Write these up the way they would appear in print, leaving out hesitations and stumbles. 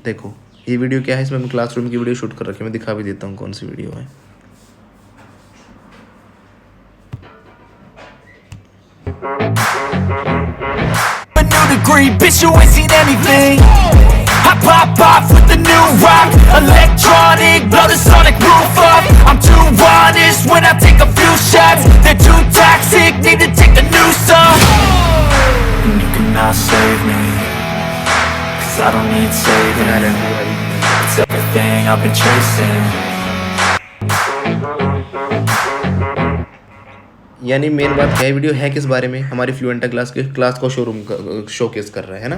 देखो ये वीडियो क्या है, इसमें मैं क्लासरूम की वीडियो शूट कर रखी है, मैं दिखा भी देता हूँ कौन सी वीडियो है। Degree, bitch, you ain't seen anything. I pop off with the new rock, electronic, blow the sonic roof up. I'm too honest when I take a few shots. They're too toxic, need to take the new song. And you cannot save me, 'cause I don't need saving. It's everything I've been chasing. यानी main बात क्या है, video है किस बारे में, हमारी फ्लुएंटा class को शोकेस कर रहा है ना।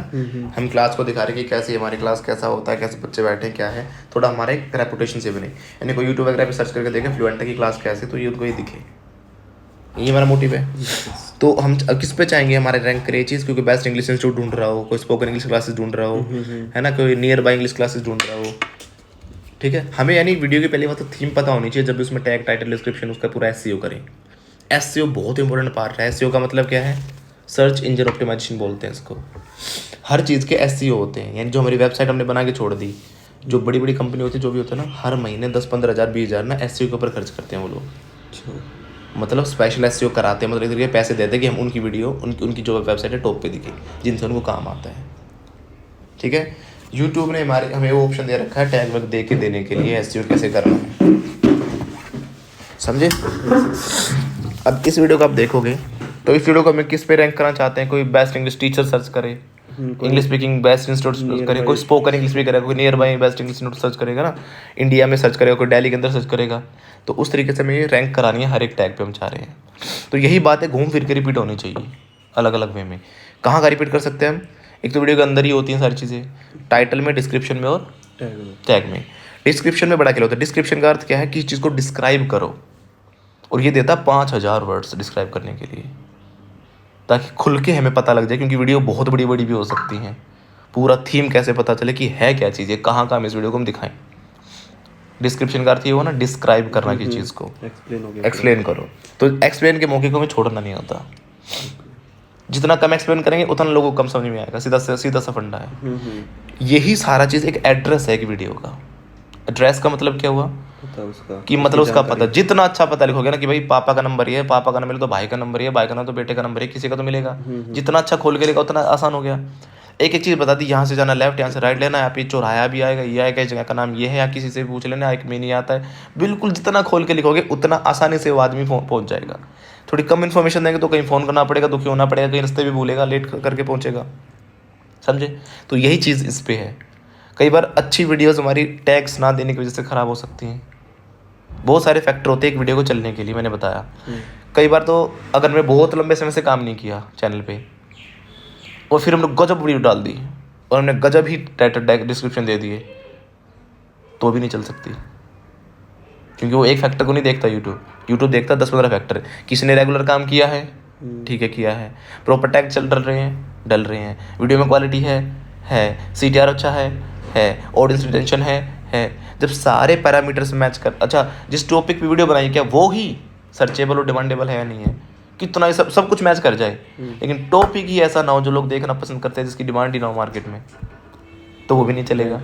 हम क्लास को दिखा रहे हैं कि कैसे हमारी क्लास कैसा होता है, कैसे बच्चे बैठे हैं, क्या है, थोड़ा हमारे एक रेपुटेशन से बने। यानी कोई यूट्यूब वगैरह पे सर्च करके देखे फ्लुएंटा की क्लास कैसे, तो ये उनको ये दिखे, ये हमारा मोटिव है। तो हम किस पे चाहेंगे हमारे रैंक करे चीज़, क्योंकि बेस्ट इंग्लिश इंस्टीट्यूट ढूंढ रहा हो, कोई स्पोकन इंग्लिश क्लासेस ढूंढ रहा हो, है ना, कोई नियर बाय इंग्लिश क्लासेस ढूंढ रहा हो। ठीक है, हमें यानी वीडियो की पहली बात तो थीम पता होनी चाहिए, जब भी उसमें टैग टाइटल डिस्क्रिप्शन उसका पूरा एसईओ करें। एसईओ बहुत इंपॉर्टेंट पार्ट है। एसईओ का मतलब क्या है, सर्च इंजन ऑप्टिमाइजेशन बोलते हैं इसको। हर चीज़ के एसईओ होते हैं, यानी जो हमारी वेबसाइट हमने बना के छोड़ दी, जो बड़ी बड़ी कंपनी होती है, जो भी होता है ना, हर महीने 10-15 हज़ार 20 हज़ार ना एसईओ के ऊपर खर्च करते हैं वो लोग। मतलब स्पेशल एसईओ कराते हैं, मतलब एक तरीके पैसे देते हैं कि हम उनकी वीडियो उनकी जो वेबसाइट है टॉप पे दिखे, जिनसे उनको काम आता है। ठीक है, यूट्यूब ने हमें वो ऑप्शन दे रखा है टैग वैग दे के देने के लिए एसईओ कैसे करना है, समझे। अब इस वीडियो को आप देखोगे तो इस वीडियो को हमें किस पे रैंक करना चाहते हैं, कोई बेस्ट इंग्लिश टीचर सर्च करे, इंग्लिश स्पीकिंग बेस्ट इंस्टीट्यूट करे, कोई स्पोकन इंग्लिश भी करेगा, कोई near by best English institute search करेगा ना, इंडिया में सर्च करेगा, कोई दिल्ली के अंदर सर्च करेगा। तो उस तरीके से हमें ये रैंक करानी है, हर एक टैग पे हम चाह रहे हैं। तो यही बात है, घूम फिर के रिपीट होनी चाहिए अलग अलग वे में। कहाँ का रिपीट कर सकते हैं हम, एक तो वीडियो के अंदर ही होती हैं सारी चीज़ें, टाइटल में, डिस्क्रिप्शन में और टैग में। डिस्क्रिप्शन में बड़ा क्या होता है, डिस्क्रिप्शन का अर्थ क्या है, किसी चीज़ को डिस्क्राइब करो, और ये देता 5000 वर्ड्स डिस्क्राइब करने के लिए, ताकि खुल के हमें पता लग जाए, क्योंकि वीडियो बहुत बड़ी बड़ी भी हो सकती हैं। पूरा थीम कैसे पता चले कि है क्या चीज़ है, कहाँ हम इस वीडियो को हम दिखाएं। डिस्क्रिप्शन का अर्थ ये हुआ ना, डिस्क्राइब करना की चीज़ को एक्सप्लेन करो। तो एक्सप्लेन के मौके को हमें छोड़ना नहीं होता, जितना कम एक्सप्लेन करेंगे उतना लोगों को कम समझ में आएगा। सीधा सा फंडा है। यही सारा चीज़ एक एड्रेस है एक वीडियो का। एड्रेस का मतलब क्या हुआ कि मतलब उसका पता, जितना अच्छा पता लिखोगे ना कि भाई पापा का नंबर ये है, पापा का नंबर तो भाई का नंबर ये, भाई का नंबर तो बेटे का नंबर है, किसी का तो मिलेगा। जितना अच्छा खोल के लिखा उतना आसान हो गया। एक एक चीज़ बता दी, यहाँ से जाना लेफ्ट, यहाँ से राइट लेना है, आप ये चौराया भी आएगा, ये आएगा, इस जगह का नाम ये है, या किसी से पूछ लेना, एक में नहीं आता है। बिल्कुल जितना खोल के लिखोगे उतना आसानी से वो आदमी पहुँच जाएगा। थोड़ी कम इन्फॉर्मेशन देंगे तो कहीं फ़ोन करना पड़ेगा, दुखी होना पड़ेगा, कहीं रास्ते भी भूलेगा, लेट करके पहुँचेगा, समझे। तो यही चीज़ इस पे है। कई बार अच्छी वीडियोस हमारी टैग्स ना देने की वजह से ख़राब हो सकती हैं। बहुत सारे फैक्टर होते हैं एक वीडियो को चलने के लिए, मैंने बताया। कई बार तो अगर मैं बहुत लंबे समय से काम नहीं किया चैनल पे, और फिर हम लोग गजब वीडियो डाल दी और हमने गजब ही टाइटल डिस्क्रिप्शन दे दिए, तो भी नहीं चल सकती, क्योंकि वो एक फैक्टर को नहीं देखता। यूट्यूब देखता 10-15 फैक्टर। किसी ने रेगुलर काम किया है, ठीक है, किया है, प्रॉपर टैग डल रहे हैं, वीडियो में क्वालिटी है, CTR अच्छा है, ऑडियंस रिटेंशन है। जब सारे पैरामीटर्स मैच कर, अच्छा जिस टॉपिक पे वीडियो बनाई क्या वो ही सर्चेबल और डिमांडेबल है या नहीं है, कितना ही सब कुछ मैच कर जाए, लेकिन टॉपिक ही ऐसा ना हो जो लोग देखना पसंद करते हैं, जिसकी डिमांड ही ना हो मार्केट में, तो वो भी नहीं चलेगा,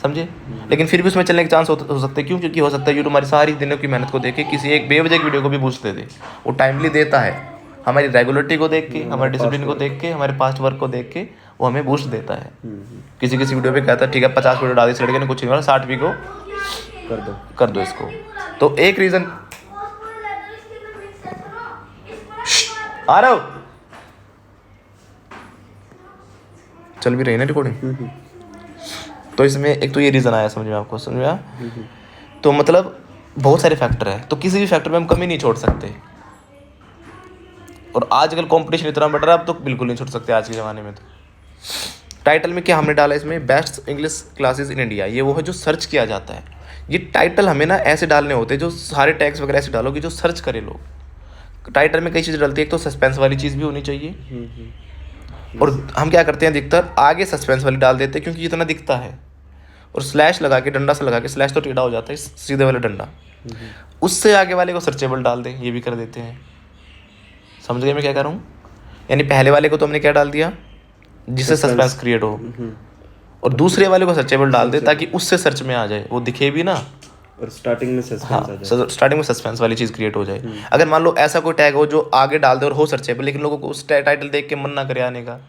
समझे। लेकिन फिर भी उसमें चलने के चांस हो सकते हैं। क्यों? क्योंकि हो सकता है यूट्यूब हमारी सारी दिनों की मेहनत को देख के किसी एक बेवजह की वीडियो को भी बूस्ट दे दे। वो टाइमली देता है, हमारी रेगुलरिटी को देख के, हमारे डिसिप्लिन को देख के, हमारे पास्ट वर्क को देख के वो हमें बूस्ट देता है। किसी वीडियो पे कहता है ठीक है 50 वीडियो डाल दी, लड़के ने कुछ नहीं बोला, 60 भी को कर दो इसको। तो एक रीज़न आ रहा हो, चल भी रही ना रिकॉर्डिंग। तो इसमें एक तो ये रीज़न आया, समझ में आपको, समझ में आया। तो मतलब बहुत सारे फैक्टर हैं, तो किसी भी फैक्टर में हम कमी नहीं छोड़ सकते। और आजकल कंपटीशन इतना बढ़ रहा है, अब तो बिल्कुल नहीं छोड़ सकते आज के ज़माने में। तो टाइटल में क्या हमने डाला, इसमें best English classes in India, ये वो है जो सर्च किया जाता है। ये टाइटल हमें ना ऐसे डालने होते हैं, जो सारे टैग्स वगैरह ऐसे डालोगे जो सर्च करे लोग। टाइटल में कई चीज़ें डलती है, एक तो सस्पेंस वाली चीज़ भी होनी चाहिए, और हम क्या करते हैं अधिकतर आगे सस्पेंस वाली डाल देते हैं, क्योंकि जितना दिखता है, और स्लैश लगा के, डंडा से लगा के, स्लैश तो टेढ़ा हो जाता है, सीधे वाला डंडा, उससे आगे वाले को सर्चेबल डाल दें, ये भी कर देते हैं। समझ गए मैं क्या कर रहा हूँ? यानी पहले वाले को तो हमने क्या डाल दिया, जिससे सस्पेंस क्रिएट हो, और दूसरे वाले को सर्चेबल डाल दे ताकि उससे सर्च में आ जाए, वो दिखे भी ना। और स्टार्टिंग में सस्पेंस आ हाँ, जाए। स्टार्टिंग में सस्पेंस वाली चीज़ क्रिएट हो जाए। अगर मान लो ऐसा कोई टैग हो जो आगे डाल दे और हो सर्चेबल, लेकिन लोगों को उस टाइटल देख के मन ना करे आने का,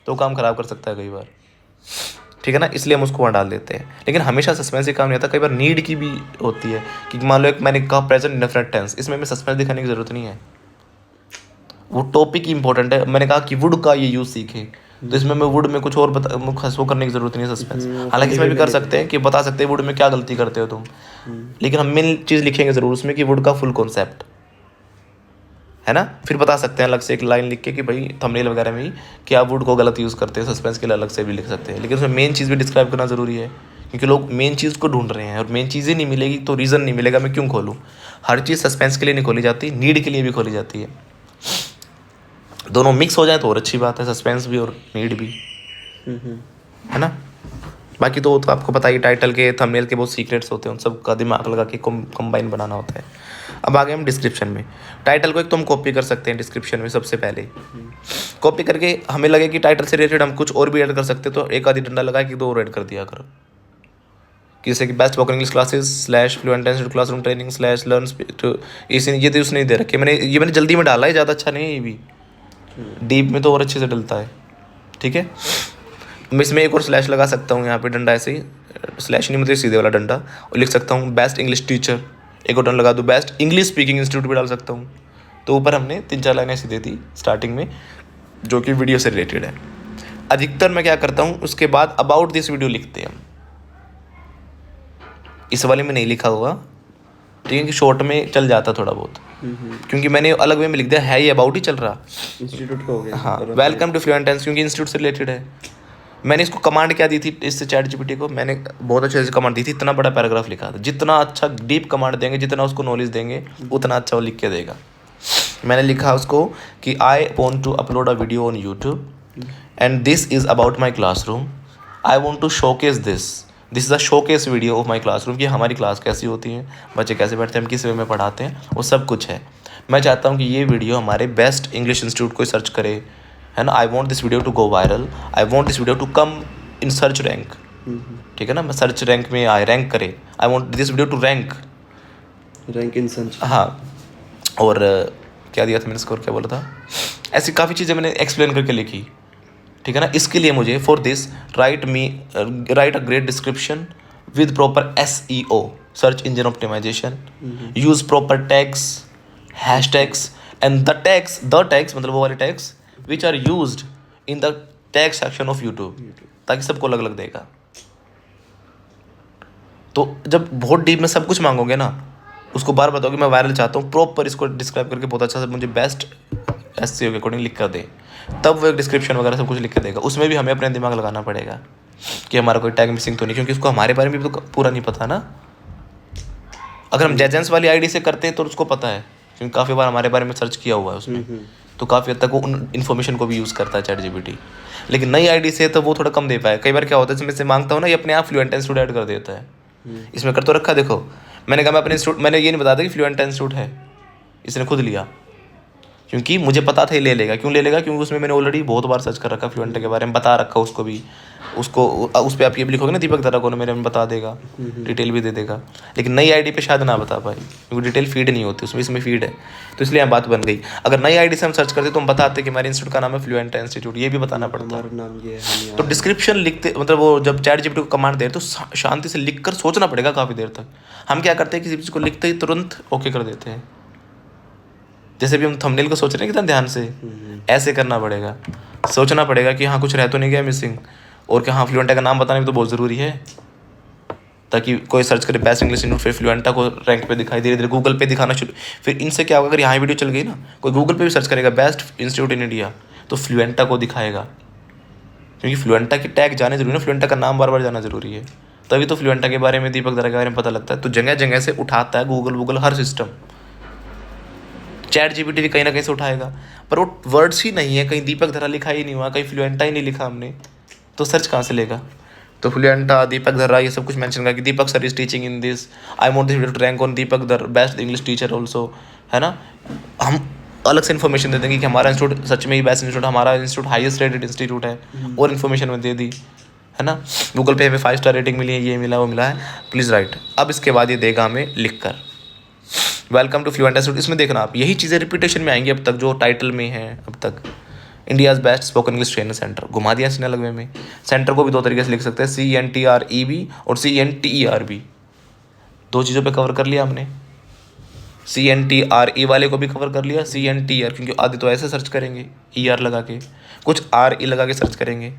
तो काम खराब कर सकता है कई बार, ठीक है ना। इसलिए हम उसको वहाँ डाल देते हैं। लेकिन हमेशा सस्पेंस ही काम नहीं आता, कई बार नीड की भी होती है कि मान लो एक मैंने कहा प्रेजेंट इंडेफिनिट टेंस, इसमें हमें सस्पेंस दिखाने की ज़रूरत नहीं है, वो टॉपिक इंपॉर्टेंट है। मैंने कहा कि वुड का ये यूज़ सीखे, तो इसमें मैं वुड में कुछ और वो करने की ज़रूरत नहीं है सस्पेंस। हालांकि इसमें भी कर सकते हैं कि बता सकते हैं वुड में क्या गलती करते हो तुम, लेकिन हम मेन चीज़ लिखेंगे ज़रूर उसमें कि वुड का फुल कॉन्सेप्ट है ना। फिर बता सकते हैं अलग से एक लाइन लिख के कि भाई थंबनेल वगैरह में ही कि आप वुड को गलत यूज़ करते हैं, सस्पेंस के लिए अलग से भी लिख सकते हैं। लेकिन उसमें मेन चीज़ भी डिस्क्राइब करना ज़रूरी है, क्योंकि लोग मेन चीज़ को ढूंढ रहे हैं और मेन चीज़ ही नहीं मिलेगी तो रीज़न नहीं मिलेगा मैं क्यों खोलूँ। हर चीज़ सस्पेंस के लिए नहीं खोली जाती, नीड के लिए भी खोली जाती है। दोनों मिक्स हो जाए तो और अच्छी बात है, सस्पेंस भी और नीड भी, है ना। बाकी तो आपको पता ही, टाइटल के थंबनेल के बहुत सीक्रेट्स होते हैं, उन सब का दिमाग लगा के कंबाइन बनाना होता है। अब आ गए हम डिस्क्रिप्शन में। टाइटल को एक तो हम कॉपी कर सकते हैं डिस्क्रिप्शन में। सबसे पहले कॉपी करके हमें लगे कि टाइटल से रिलेटेड हम कुछ और भी ऐड कर सकते, तो एक आधी डंडा लगा कि 2 और ऐड कर दिया करो, जैसे कि best spoken English classes / fluent institute classroom training / learn to. ये तो उसने दे रखे, मैंने जल्दी में डाला है, ज़्यादा अच्छा नहीं है ये भी, डीप में तो और अच्छे से डलता है, ठीक है। मैं इसमें एक और स्लैश लगा सकता हूँ यहाँ पे, डंडा ऐसे ही, स्लैश नहीं मतलब सीधे वाला डंडा, और लिख सकता हूँ बेस्ट इंग्लिश टीचर, एक और डंडा लगा दूँ बेस्ट इंग्लिश स्पीकिंग इंस्टीट्यूट भी डाल सकता हूँ। तो ऊपर हमने 3-4 लाइनें ऐसी दे दी स्टार्टिंग में जो कि वीडियो से रिलेटेड है। अधिकतर मैं क्या करता हूँ, उसके बाद अबाउट दिस वीडियो लिखते हैं हम। इस वाले में नहीं लिखा हुआ, ठीक है, कि शॉर्ट में चल जाता थोड़ा बहुत, क्योंकि मैंने अलग वे में लिख दिया है, ये अबाउट ही चल रहा इंस्टीट्यूट का हो गया। हाँ, वेलकम टू फ्लुएंट टेंस, क्योंकि इंस्टीट्यूट से रिलेटेड है। मैंने इसको कमांड क्या दी थी, इससे चैट जीपीटी को मैंने बहुत अच्छे से कमांड दी थी, इतना बड़ा पैराग्राफ लिखा था। जितना अच्छा डीप कमांड देंगे, जितना उसको नॉलेज देंगे, उतना अच्छा वो लिख के देगा। मैंने लिखा उसको कि I want to upload a video on YouTube and this is about my classroom. I want to showcase this is a showcase video of my classroom, कि हमारी क्लास कैसी होती है, बच्चे कैसे बैठते हैं, हम किस वे में पढ़ाते हैं, वो सब कुछ है। मैं चाहता हूँ कि ये वीडियो हमारे बेस्ट इंग्लिश इंस्टीट्यूट को सर्च करे, है ना। I want this video to go viral, I want this video to come in search rank, ठीक है ना, मैं सर्च रैंक में आए, रैंक करे। I want this video to rank in search. हाँ, और क्या दिया था मैंने स्कोर, क्या बोला था, ऐसी काफ़ी चीज़ें मैंने एक्सप्लेन करके लिखी, ठीक है ना। इसके लिए मुझे for this write a great description with proper SEO, search engine optimization, use proper tags, hashtags and the tags मतलब वो वाले tags which are used in the tag section of YouTube, ताकि सबको अलग अलग देगा। तो जब बहुत डीप में सब कुछ मांगोगे ना, उसको बार बताओगे मैं वायरल चाहता हूँ, प्रॉपर इसको डिस्क्राइब करके बहुत अच्छा से मुझे बेस्ट SEO के अकॉर्डिंग लिख कर दे, तब वो एक डिस्क्रिप्शन वगैरह सब कुछ लिख के देगा। उसमें भी हमें अपने दिमाग लगाना पड़ेगा कि हमारा कोई टैग मिसिंग तो नहीं, क्योंकि उसको हमारे बारे में भी तो पूरा नहीं पता ना। अगर हम जेजेंस वाली आईडी से करते हैं तो उसको पता है, क्योंकि काफ़ी बार हमारे बारे में सर्च किया हुआ है उसने, तो काफ़ी हद तक वो उन इन्फॉर्मेशन को भी यूज़ करता है चैट जीपीटी। लेकिन नई आईडी से तो वो थोड़ा कम दे पाए। कई बार क्या होता है, इसमें से मांगता हूँ ना, ये अपने आप फ्लुएंट इंस्टीट्यूट ऐड कर देता है। इसमें कर तो रखा, देखो मैंने कहा मैं अपने इंस्टीट्यूट, मैंने ये नहीं बताया कि फ्लुएंट इंस्टीट्यूट है, इसने खुद लिया, क्योंकि मुझे पता था ये ले लेगा। क्यों ले लेगा, क्योंकि उसमें मैंने ऑलरेडी बहुत बार सर्च कर रखा, फ्लुएंट के बारे में बता रखा उसको भी, उसको उस पर आप ये भी लिखोगे ना दीपक दर्रा को, मेरे में बता देगा, डिटेल भी दे देगा। लेकिन नई आईडी पे शायद ना बता पाए, क्योंकि डिटेल फीड नहीं होती उसमें, इसमें फीड है, तो इसलिए यहाँ बात बन गई। अगर नई आईडी से हम सर्च करते तो हम बताते कि हमारे इंस्टीट्यूट का नाम है फ्लुएंट इंस्टीट्यूट, ये भी बताना पड़ता है। नाम ये है। तो डिस्क्रिप्शन लिखते, मतलब वो जब चैट जीपीटी को कमांड दे तो शांति से लिख कर सोचना पड़ेगा काफ़ी देर तक। हम क्या करते हैं, किसी चीज़ को लिखते ही तुरंत ओके कर देते हैं। जैसे भी हम थंबनेल को सोच रहे हैं कितना ध्यान से, ऐसे करना पड़ेगा, सोचना पड़ेगा कि हाँ कुछ रह तो नहीं गया मिसिंग, और कि हाँ फ्लुएंटा का नाम बताना भी तो बहुत ज़रूरी है, ताकि कोई सर्च करे बेस्ट इंग्लिश इंस्टीट्यूट, फिर फ्लुएंटा को रैंक पे दिखाई, धीरे धीरे गूगल पे दिखाना शुरू। फिर इनसे क्या होगा, अगर यहाँ वीडियो चल गई ना, कोई गूगल पे भी सर्च करेगा बेस्ट इंस्टीट्यूट इन इंडिया, तो फ्लुएंटा को दिखाएगा, क्योंकि फ्लुएंटा की टैग जाने जरूरी है, फ्लुएंटा का नाम बार बार जाना जरूरी है, तभी तो फ्लुएंटा के बारे में, दीपक दर्रा के बारे में पता लगता है। तो जगह जगह से उठाता है गूगल हर सिस्टम। चैट जीपीटी भी कहीं ना कहीं से उठाएगा, पर वो वर्ड्स ही नहीं है, कहीं दीपक दर्रा लिखा ही नहीं हुआ, कहीं फ्लुएंटा ही नहीं लिखा हमने, तो सर्च कहाँ से लेगा। तो फ्लुएंटा, दीपक दर्रा, ये सब कुछ मेंशन करके Deepak sir is teaching in this, I want this video to rank on Deepak Darra best English teacher also, है ना। हम अलग से इन्फॉर्मेशन दे देंगे कि हमारा इंस्टीट्यूट सच में ही बेस्ट इंस्टीट्यूट, हमारा इंस्टीट्यूट हाईएस्ट रेटेड इंस्टीट्यूट है, और इन्फॉर्मेशन में दे दी, है ना। गूगल पे हमें 5 स्टार रेटिंग मिली है, ये मिला वो मिला है, प्लीज़ राइट। अब इसके बाद ये देगा हमें लिख कर वेलकम टू फ्लुएंट इंस्टीट्यूट। इसमें देखना आप यही चीज़ें रिपीटेशन में आएंगी अब तक जो टाइटल में है। अब तक India's best spoken English trainer centre घुमा दिया इसने अलग वे में। सेंटर को भी 2 तरीके से लिख सकते हैं, CNTREB और CNTERB। 2 चीज़ों पे कवर कर लिया हमने। CNTRE वाले को भी कवर कर लिया, CNTR क्योंकि आदि तो ऐसे सर्च करेंगे ER लगा के, कुछ RE लगा के सर्च करेंगे,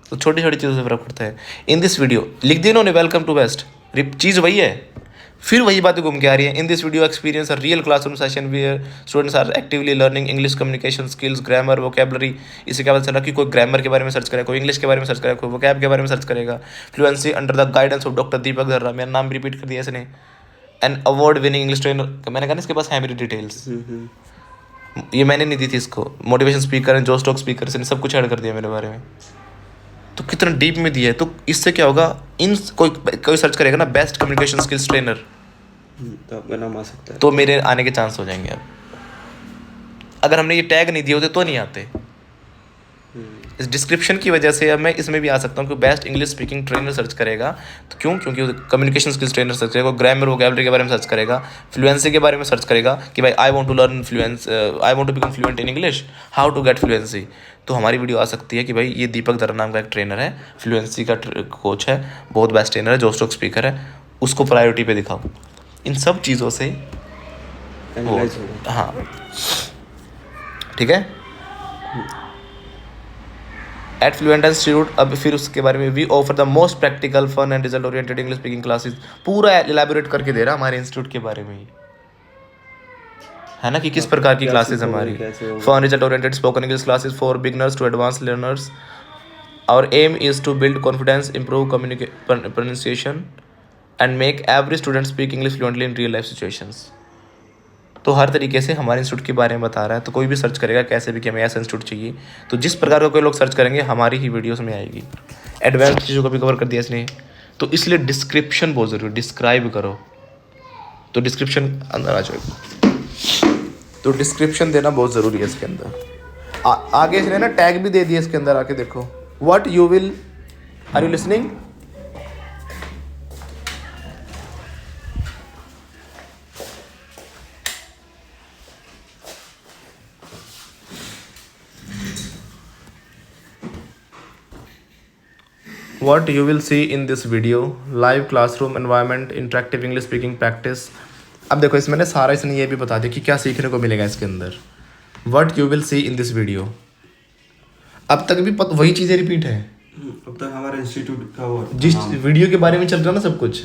तो छोटी छोटी चीज़ों से फर्क पड़ता है। इन दिस वीडियो लिख दिया उन्होंने वेलकम टू बेस्ट, चीज़ वही है, फिर वही बातें घूम के आ रही है। In this video experience a real classroom session where students are actively learning English communication skills, grammar, vocabulary. इसे क्या पता चला कि कोई ग्रामर के बारे में सर्च करेगा, कोई इंग्लिश के बारे में सर्च करेगा, कोई वोकैब के बारे में सर्च करेगा। Fluency under the guidance of doctor Deepak Dharra, मेरा नाम भी रिपीट कर दिया इसने। An award winning English trainer, मैंने कहा ना इसके पास है मेरी डिटेल्स, ये मैंने नहीं दी थी इसको। मोटिवेशन स्पीकर है, जोश टॉक स्पीकर, इसने सब कुछ ऐड कर दिया मेरे बारे में। तो कितना डीप में दिया है। तो इससे क्या होगा, इन कोई सर्च करेगा ना बेस्ट कम्युनिकेशन स्किल्स ट्रेनर, तो आपका नाम आ सकता है, तो मेरे आने के चांस हो जाएंगे। अब अगर हमने ये टैग नहीं दिए होते तो नहीं आते। इस डिस्क्रिप्शन की वजह से अब मैं इसमें भी आ सकता हूँ कि best English speaking trainer search करेगा, तो क्यों, क्योंकि कम्युनिकेशन स्किल्स ट्रेनर सर्च करेगा, ग्रामर वोकैबलरी के बारे में सर्च करेगा, फ्लुएंसी के बारे में सर्च करेगा कि भाई I want to learn fluency, I want to become fluent in English, how to get fluency. तो हमारी वीडियो आ सकती है कि भाई ये दीपक धर नाम का एक ट्रेनर है, फ्लुएंसी का कोच है, बहुत बेस्ट ट्रेनर है, जोश टॉक स्पीकर है, उसको प्रायोरिटी पे दिखाओ। इन सब चीज़ों से एनालाइज होगा। हाँ ठीक है। एट फ्लुएंट इंस्टीट्यूट, अब फिर उसके बारे में, we offer the most practical fun and result oriented English speaking classes, पूरा एलेबोरेट करके दे रहा हमारे इंस्टीट्यूट के बारे में ही, है ना, कि किस प्रकार की क्लासेस हमारी। Fun result oriented spoken English classes for beginners to advance learners. Our aim is to build confidence, improve pronunciation and make every student speak English fluently in real life situations. तो हर तरीके से हमारे institute के बारे में बता रहा है। तो कोई भी सर्च करेगा कैसे भी कि हमें ऐसा इंस्टीट्यूट चाहिए, तो जिस प्रकार का कोई लोग सर्च करेंगे हमारी ही वीडियोस में आएगी। एडवांस चीज़ों को भी कवर कर दिया इसने, तो इसलिए डिस्क्रिप्शन बहुत ज़रूरी, डिस्क्राइब करो, तो डिस्क्रिप्शन अंदर आ जाएगी। तो डिस्क्रिप्शन देना बहुत ज़रूरी है इसके अंदर। आगे इसने ना टैग भी दे दिया इसके अंदर, आके देखो, what you will, are you listening, What you will see in this video, live classroom environment, interactive English speaking practice। अब देखो इसमें ना सारा इसने ये भी बता दिया कि क्या सीखने को मिलेगा इसके अंदर। What you will see in this video, अब तक भी वही चीज़ें रिपीट है, अब तक हमारे इंस्टीट्यूट का वो जिस वीडियो के बारे में चल रहा ना सब कुछ।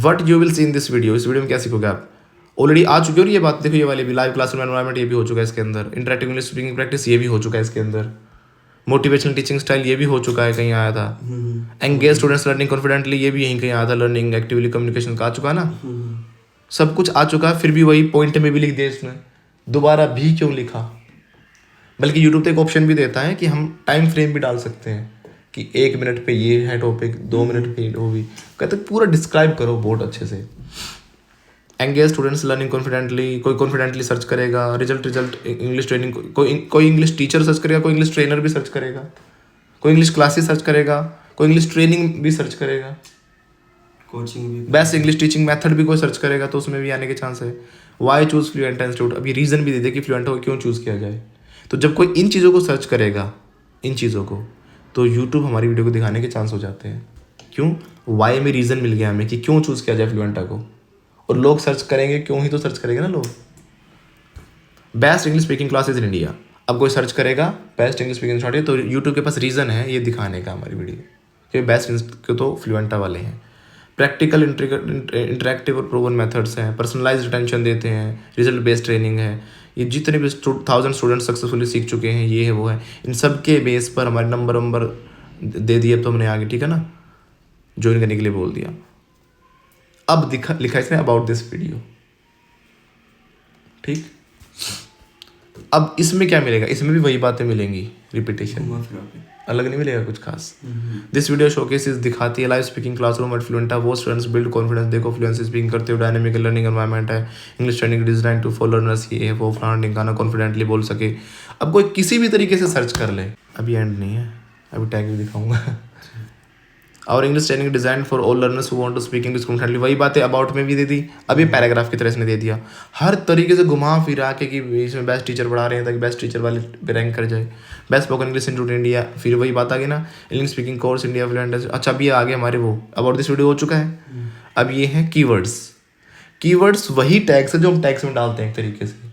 What you will see in this video, इस वीडियो में क्या सीखोगे आप, ऑलरेडी आ चुके हो ये बात। देखो ये वाली भी लाइव क्लासरूम एनवायरनमेंट, ये भी हो चुका है इसके अंदर। इंटरेक्टिव इंग्लिश स्पीकिंग प्रैक्टिस, ये भी हो चुका है इसके अंदर। मोटिवेशनल टीचिंग स्टाइल, ये भी हो चुका है, कहीं आया था। एंगेज स्टूडेंट्स लर्निंग कॉन्फिडेंटली, ये भी यहीं कहीं आया था। लर्निंग एक्टिवली कम्युनिकेशन का आ चुका है ना, सब कुछ आ चुका है। फिर भी वही पॉइंट में भी लिख दिया इसने, दोबारा भी क्यों लिखा। बल्कि यूट्यूब पे एक ऑप्शन भी देता है कि हम टाइम फ्रेम भी डाल सकते हैं कि 1 मिनट पे ये है टॉपिक, 2 मिनट पे वो भी, कहते पूरा डिस्क्राइब करो बहुत अच्छे से। एंगेज स्टूडेंट्स लर्निंग कॉन्फिडेंटली, कोई कॉन्फिडेंटली सर्च करेगा। रिजल्ट इंग्लिश ट्रेनिंग, कोई इंग्लिश टीचर सर्च करेगा, कोई इंग्लिश ट्रेनर भी सर्च करेगा, कोई इंग्लिश क्लासेस सर्च करेगा, कोई इंग्लिश ट्रेनिंग भी सर्च करेगा, कोचिंग भी, बेस्ट इंग्लिश टीचिंग मेथड भी कोई सर्च करेगा, तो उसमें भी आने के चांस है। वाई चूज फ्लुएंट इंस्टीट्यूट, अभी रीज़न भी दे दे कि फ्लुएंट को क्यों चूज़ किया जाए। तो जब कोई इन चीज़ों को सर्च करेगा, इन चीज़ों को, तो यूट्यूब हमारी वीडियो को दिखाने के चांस हो जाते हैं। क्यों, वाई में रीज़न मिल गया हमें कि क्यों चूज़ किया जाए फ्लुएंटा को, और लोग सर्च करेंगे क्यों ही तो सर्च करेंगे ना लोग। Best English speaking classes in India, अब कोई सर्च करेगा बेस्ट इंग्लिश स्पीकिंग स्टार्ट, तो यूट्यूब के पास रीज़न है ये दिखाने का हमारी वीडियो कि बेस्ट के तो फ्लुएंटा वाले हैं। प्रैक्टिकल इंटरेक्टिव और प्रूवन मेथड्स हैं, पर्सनलाइज्ड अटेंशन देते हैं, रिजल्ट बेस्ड ट्रेनिंग है। ये जितने भी 1000 स्टूडेंट सक्सेसफुली सीख चुके हैं, ये है वो है, इन सब के बेस पर हमारे नंबर दे दिए तो हमने आगे, ठीक है ना, ज्वाइन करने के लिए बोल दिया। अब लिखा इसने अबाउट दिस वीडियो, ठीक। अब इसमें क्या मिलेगा, इसमें भी वही बातें मिलेंगी, रिपीटेशन, अलग नहीं मिलेगा कुछ खास। दिस वीडियो शोकेसेस दिखाती है live speaking classroom at Fluenta, वो स्टूडेंट्स बिल्ड कॉन्फिडेंस। देखो फ्लुएंसी स्पीकिंग करते हुए डायनेमिक लर्निंग एनवायरनमेंट है, English training design to for learners, ये है वो फलाना ढिंकाना, कॉन्फिडेंटली बोल सके। अब कोई किसी भी तरीके से सर्च कर ले, अभी एंड नहीं है, अभी टैग भी दिखाऊंगा। और English training design for all learners who want to speak English confidently, वही बातें अबाउट में भी दे दी, अभी पैराग्राफ की तरह इसने दे दिया, हर तरीके से घुमा फिरा के कि इसमें बेस्ट टीचर पढ़ा रहे हैं ताकि बेस्ट टीचर वाले पे रैंक कर जाए, best spoken English institute India, फिर वही बात आ गई ना English speaking course India fluent. अच्छा अभी आगे हमारे वो अबाउट दिस वीडियो हो चुका है। अब ये है कीवर्ड्स। कीवर्ड्स वही टैग्स है जो हम टैग्स में डालते हैं एक तरीके से।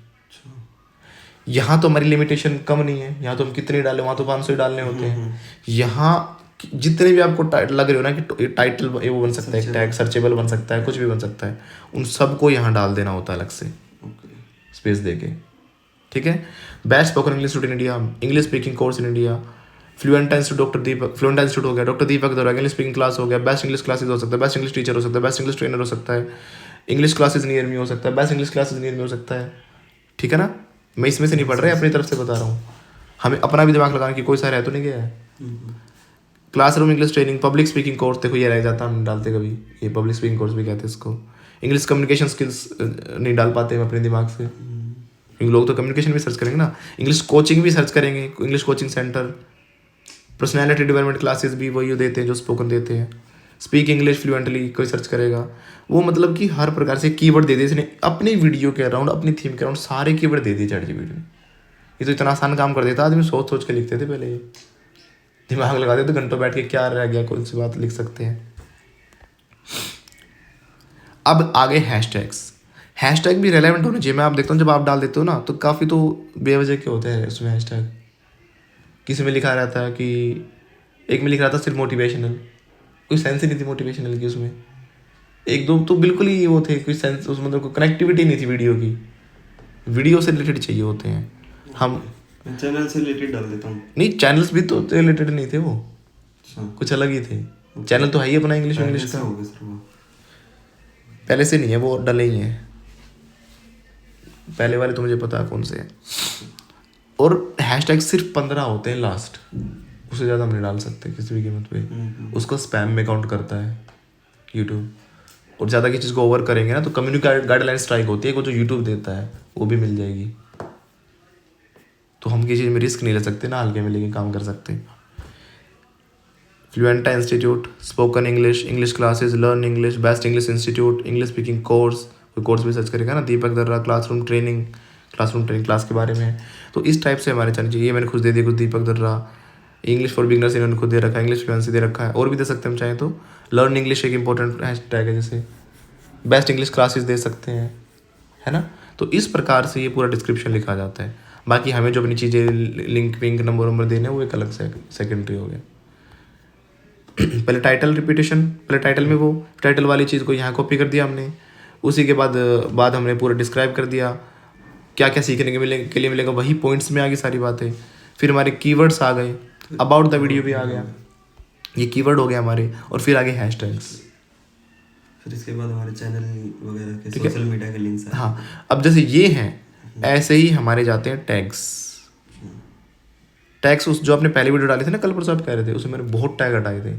यहाँ तो हमारी लिमिटेशन कम नहीं है, यहाँ तो हम कितने डालें, वहाँ तो 500 ही डालने होते हैं। यहाँ जितने भी आपको लग रहे हो ना कि टाइटल वो बन सकता है, टैग सर्चेबल बन सकता है, कुछ भी बन सकता है, उन सबको यहाँ डाल देना होता है अलग से स्पेस देके। ठीक है, best spoken English institute in India, English speaking course in India, Fluenta institute doctor Deepak, Fluenta institute हो गया, डॉक्टर दीपक द्वारा इंग्लिश स्पीकिंग क्लास हो गया, बेस्ट इंग्लिश क्लासेस हो सकता है, बेस्ट इंग्लिश टीचर हो सकता है, बेस्ट इंग्लिश ट्रेनर हो सकता है, इंग्लिश क्लासेस नियर मी हो सकता है, बेस्ट इंग्लिश क्लासेस नियर मी हो सकता है। ठीक है ना, मैं इसमें से नहीं पढ़ रहा, अपनी तरफ से बता रहा हूँ, हमें अपना भी दिमाग लगाने की कोई सा रह तो नहीं गया है। Classroom English training, public speaking course, देखो ये रह जाता हम डालते कभी, ये पब्लिक स्पीकिंग कोर्स भी कहते हैं इसको। इंग्लिश कम्युनिकेशन स्किल्स नहीं डाल पाते हम अपने दिमाग से, क्योंकि लोग तो कम्युनिकेशन भी सर्च करेंगे ना, इंग्लिश कोचिंग भी सर्च करेंगे, English coaching centre, personality development classes भी वही देते हैं जो स्पोकन देते हैं, स्पीक इंग्लिश फ्लुएंटली कोई सर्च करेगा। वो मतलब कि हर प्रकार से कीवर्ड दे दिए इसने अपनी वीडियो के अराउंड, अपनी थीम के अराउंड सारे कीवर्ड दे दिए ChatGPT ने। ये तो इतना आसान काम कर देता, आदमी सोच सोच के लिखते थे पहले, दिमाग लगाते थे घंटों बैठ के, क्या रह गया कौन सी बात लिख सकते हैं। अब आगे हैशटैग्स, हैशटैग भी रेलेवेंट होने चाहिए। मैं आप देखता हूँ जब आप डाल देते हो ना तो काफ़ी तो बेवजह के होते हैं उसमें हैशटैग। किसी में लिखा रहता है कि, एक में लिख रहा था सिर्फ मोटिवेशनल, कोई सेंस ही नहीं थी मोटिवेशनल की उसमें, एक दो तो बिल्कुल ही वो थे, कोई सेंस उस मतलब कोई कनेक्टिविटी नहीं थी वीडियो की, वीडियो से रिलेटेड चाहिए होते हैं। हम चैनल से रिलेटेड डाल देता हूँ। नहीं, चैनल्स भी तो रिलेटेड नहीं थे, वो कुछ अलग ही थे। चैनल तो है ही अपना इंग्लिश का, हो गया सर वो पहले से नहीं है, वो डले ही हैं पहले वाले, तो मुझे पता है कौन से हैं। और हैशटैग सिर्फ 15 होते हैं लास्ट, उससे ज़्यादा हम नहीं डाल सकते किसी भी कीमत पे, उसको स्पैम में काउंट करता है यूट्यूब। और ज़्यादा की चीज़ को ओवर करेंगे ना तो कम्युनिटी गाइडलाइन स्ट्राइक होती है, वो जो यूट्यूब देता है वो भी मिल जाएगी। तो हम किसी चीज़ में रिस्क नहीं ले सकते ना, हल्के में लेके काम कर सकते हैं। Fluenta institute, spoken English, English classes, learn English, best English institute, English speaking course, कोई कोर्स भी सर्च करेगा ना, दीपक दर्रा क्लासरूम ट्रेनिंग क्लास के बारे में। तो इस टाइप से हमारे चैनल चाहिए। ये मैंने खुद दे दिया, कुछ दीपक दर्रा, इंग्लिश फॉर बिगनर्स इन्होंने खुद दे रखा है, इंग्लिश फ्लुएंसी दे रखा है, और भी दे सकते हैं हम चाहें तो। लर्न इंग्लिश एक इंपॉर्टेंट हैशटैग है, जैसे बेस्ट इंग्लिश क्लासेस दे सकते हैं, है ना। तो इस प्रकार से ये पूरा डिस्क्रिप्शन लिखा जाता है। बाकी हमें जो अपनी चीज़ें लिंक विंक नंबर देने वो एक अलग से सेकेंडरी हो गया। पहले टाइटल रिपीटेशन, पहले टाइटल में वो टाइटल वाली चीज़ को यहाँ कॉपी कर दिया हमने, उसी के बाद हमने पूरा डिस्क्राइब कर दिया क्या क्या सीखने के लिए मिलेगा, वही पॉइंट्स में आ गई सारी बातें। फिर हमारे कीवर्ड्स आ गए, अबाउट द वीडियो भी आ गया, ये कीवर्ड हो गया हमारे, और फिर आगे हैशटैग्स। फिर इसके बाद हमारे चैनल वगैरह के सोशल मीडिया के लिंक्स हैं। हाँ, अब जैसे ये हैं ऐसे ही हमारे जाते हैं टैग्स। टैग्स उस जो आपने पहले वीडियो डाले थे ना, कल परसों आप कह रहे थे, उसमें मैंने बहुत टैग हटाए थे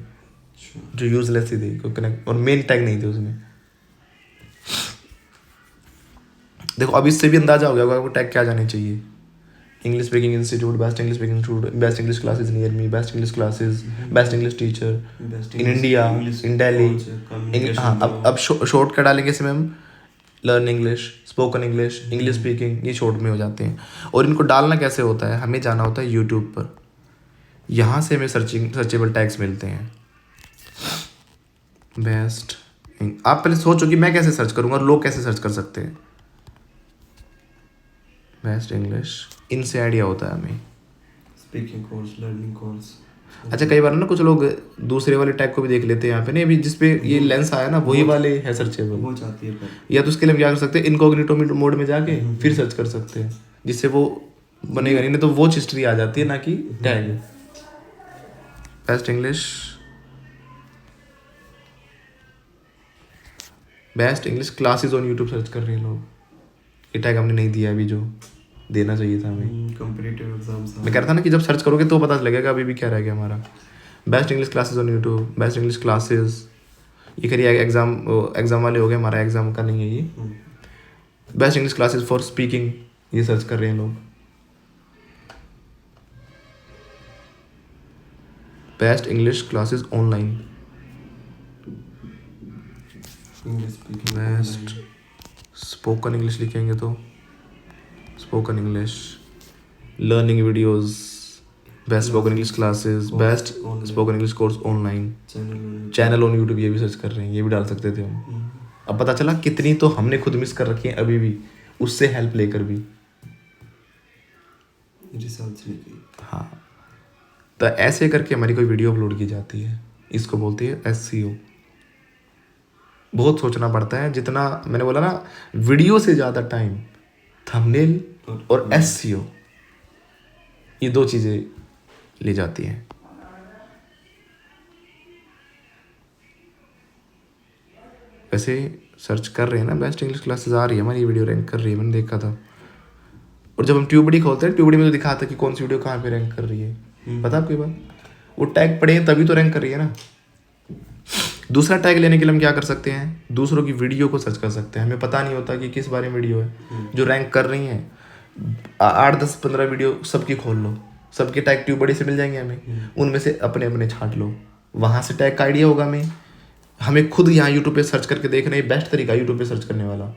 जो यूजलेस ही थे, कोई कनेक्ट और मेन टैग नहीं थे उसमें। देखो अब इससे भी अंदाजा हो गया होगा टैग क्या जाने चाहिए। English speaking institute, best English speaking institute, best English classes near me, best English classes, best English teacher in India, in Delhi. हाँ, अब शॉर्ट क्या डालेंगे इसमें हम, learn English, spoken English, English speaking, ये शॉर्ट में हो जाते हैं। और इनको डालना कैसे होता है, हमें जाना होता है यूट्यूब पर, यहाँ से हमें सर्चेबल टैग्स मिलते हैं। बेस्ट, आप पहले सोचो कि मैं कैसे सर्च करूँगा और लोग कैसे सर्च कर सकते हैं। बेस्ट इंग्लिश, इनसे आइडिया होता है हमें। Speaking course, learning course. अच्छा, कई बार ना कुछ लोग दूसरे वाले टैग को भी देख लेते हैं यहाँ पे, नहीं अभी जिसपे ये लेंस आया ना वही वाले है सर्चेबल, वो चाहती है पर। या तो उसके लिए हम क्या कर सकते हैं, इनकॉग्निटो मोड में जाके फिर सर्च कर सकते हैं, जिससे वो बनेगा नहीं तो वॉच हिस्ट्री आ जाती है ना कि tag. Best English, best English classes on YouTube search कर रहे हैं लोग, ये टैग हमने नहीं दिया अभी जो देना चाहिए था हमें। कॉम्पिटिटिव एग्जाम्स मैं कह रहा था ना कि जब सर्च करोगे तो पता चलेगा अभी भी क्या रह गया हमारा। Best English classes on YouTube, best English classes, ये करिए एग्जाम वाले हो गए, हमारा एग्जाम का नहीं है ये। Best English classes for speaking, ये सर्च कर रहे हैं लोग। Best English classes online, English speaking best spoken English लिखेंगे तो spoken English, learning videos, best spoken English classes, best spoken English course online, channel on YouTube, ये भी search कर रहे हैं, ये भी डाल सकते थे हम। अब पता चला कितनी तो हमने खुद मिस कर रखी है अभी भी, उससे हेल्प लेकर भी। रिसर्च नहीं की। हाँ, तो ऐसे करके हमारी कोई वीडियो अपलोड की जाती है, इसको बोलती है SEO। बहुत सोचना पड़ता है, जितना मैंने बोला ना, वीडियो से ज़्यादा टाइम थंबनेल और SEO, ये 2 चीज़ें ली जाती हैं। वैसे सर्च कर रहे हैं ना, बेस्ट इंग्लिश क्लासेस आ रही है हमारी वीडियो, रैंक कर रही है, मैंने देखा था। और जब हम ट्यूबडी खोलते हैं, ट्यूबडी में तो दिखाता है कि कौन सी वीडियो कहाँ पे रैंक कर रही है। पता आपको ये बात? वो टैग पड़े तभी तो रैंक कर रही है ना। दूसरा टैग लेने के लिए हम क्या कर सकते हैं, दूसरों की वीडियो को सर्च कर सकते हैं। हमें पता नहीं होता कि किस बारे में वीडियो है जो रैंक कर रही हैं। 8, 10, 15 वीडियो सबकी खोल लो, सबके टैग ट्यूबडी से मिल जाएंगे हमें, उनमें से अपने अपने छांट लो, वहाँ से टैग का आइडिया होगा हमें खुद यहाँ यूट्यूब पे सर्च करके देखना। ये बेस्ट तरीका यूट्यूब पे सर्च करने वाला,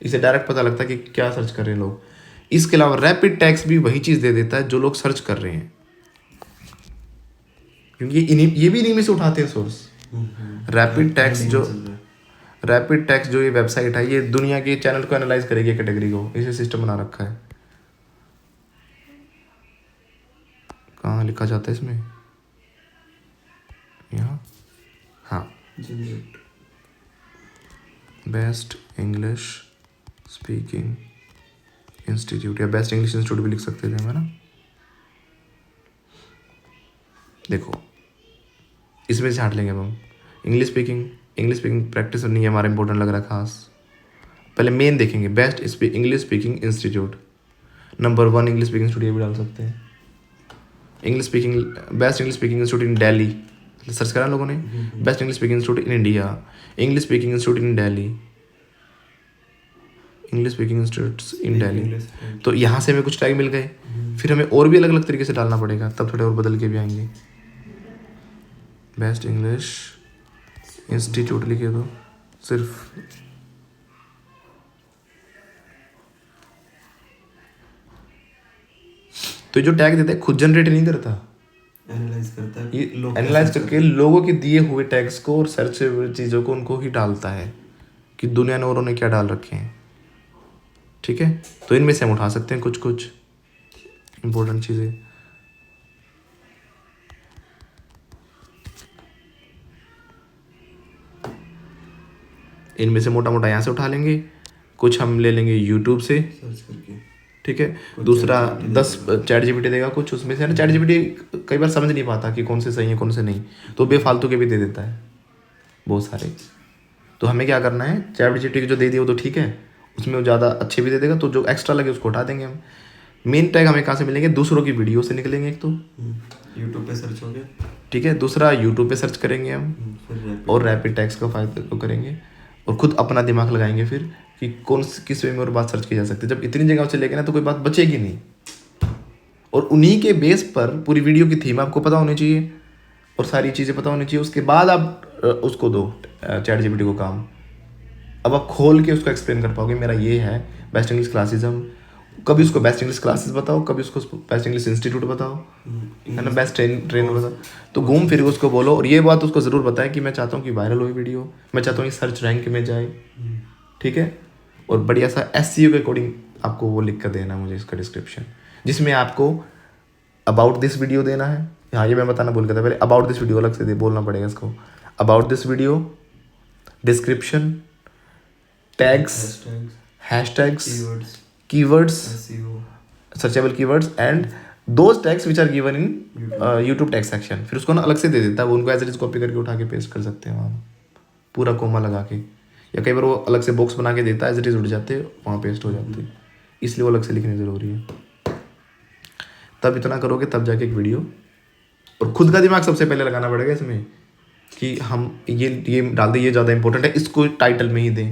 इसे डायरेक्ट पता लगता है कि क्या सर्च कर रहे हैं लोग। इसके अलावा रैपिड टैग्स भी वही चीज़ दे देता है जो लोग सर्च कर रहे हैं, क्योंकि ये भी इन्हीं में से उठाते हैं सोर्स। रैपिड टैग्स जो ये वेबसाइट है, ये दुनिया के चैनल को एनालाइज करेगी, कैटेगरी को, इसे सिस्टम बना रखा है। कहाँ लिखा जाता है इसमें, यहाँ, हाँ, बेस्ट इंग्लिश स्पीकिंग इंस्टीट्यूट, या बेस्ट इंग्लिश इंस्टीट्यूट भी लिख सकते थे हम, है ना। देखो, इसमें से हट लेंगे अब हम। इंग्लिश स्पीकिंग प्रैक्टिस नहीं है हमारा इंपॉर्टेंट लग रहा है खास। पहले मेन देखेंगे, best English speaking institute, number 1 English speaking institute भी डाल सकते हैं। बेस्ट इंग्लिश स्पीकिंग इंस्टीट्यूट इन दिल्ली सर्च करा लोगों ने, best English speaking institute in India, English speaking institute in Delhi, English speaking institutes इन दिल्ली। तो यहाँ से हमें कुछ टैग मिल गए, फिर हमें और भी अलग अलग तरीके से डालना पड़ेगा, तब थोड़े और बदल के भी आएंगे। बेस्ट इंग्लिश इंस्टीट्यूट लिखे दो सिर्फ, तो जो टैग देता है खुद जनरेट नहीं करता, एनालाइज करता है, ये एनालाइज करके लोगों के दिए हुए टैग्स को और सर्च चीज़ों को उनको ही डालता है कि दुनिया ने औरों ने क्या डाल रखे हैं। ठीक है, तो इनमें से हम उठा सकते हैं कुछ इम्पोर्टेंट चीज़ें। इनमें से मोटा मोटा यहाँ से उठा लेंगे, कुछ हम ले लेंगे यूट्यूब से सर्च करके। ठीक है, दूसरा 10 चैट जीपीटी देगा कुछ उसमें से, ना चैट जीपीटी कई बार समझ नहीं पाता कि कौन से सही है कौन से नहीं, तो बेफालतू के भी दे देता है बहुत सारे। तो हमें क्या करना है, चैट जीपीटी जो दे दिया वो तो ठीक है, उसमें वो ज़्यादा अच्छे भी दे देगा, तो जो एक्स्ट्रा लगे उसको हटा देंगे हम। मेन टैग हमें कहाँ से मिलेंगे, दूसरों की वीडियो से निकलेंगे एक तो, यूट्यूब पे सर्च हो गया, ठीक है, दूसरा यूट्यूब पे सर्च करेंगे हम, फिर और रैपिड टैग्स का फायदा को करेंगे, और खुद अपना दिमाग लगाएंगे फिर कि किस वे में और बात सर्च की जा सकती है। जब इतनी जगह से लेके ना तो कोई बात बचेगी नहीं, और उन्हीं के बेस पर पूरी वीडियो की थीम आपको पता होनी चाहिए और सारी चीज़ें पता होनी चाहिए। उसके बाद आप उसको दो चैट जीपीटी को काम, अब आप खोल के उसको एक्सप्लेन कर पाओगे मेरा ये है बेस्ट इंग्लिश क्लासेस। हम कभी उसको बेस्ट इंग्लिश क्लासेस बताओ, कभी उसको बेस्ट इंग्लिश इंस्टीट्यूट बताओ, है ना, बेस्ट ट्रेनर बताओ, तो घूम फिर उसको बोलो। और ये बात उसको ज़रूर बताएं कि मैं चाहता हूँ कि वायरल हो वीडियो, मैं चाहता हूँ कि सर्च रैंक में जाए, ठीक है। और बढ़िया सा SEO के अकॉर्डिंग आपको वो लिख कर देना मुझे इसका डिस्क्रिप्शन, जिसमें आपको अबाउट दिस वीडियो देना है। हाँ, ये मैं बताना भूल गया था, पहले अबाउट दिस वीडियो अलग से बोलना पड़ेगा इसको। About this video, description, tags, hashtags, keywords, searchable keywords and those tags which are given in YouTube tag section। फिर उसको ना अलग से दे देता है, वो उनको एज इट इज कॉपी करके उठा के पेस्ट कर सकते हैं वहाँ पूरा कोमा लगा के, या कई बार वो अलग से बॉक्स बना के देता है, एज इट इज उठ जाते हैं वहाँ पेस्ट हो जाते हैं, इसलिए वो अलग से लिखनी ज़रूरी है। तब इतना करोगे तब जाके एक वीडियो, और खुद का दिमाग सबसे पहले लगाना पड़ेगा इसमें कि हम ये डाल दें, ये ज़्यादा इंपॉर्टेंट है, इसको टाइटल में ही दें।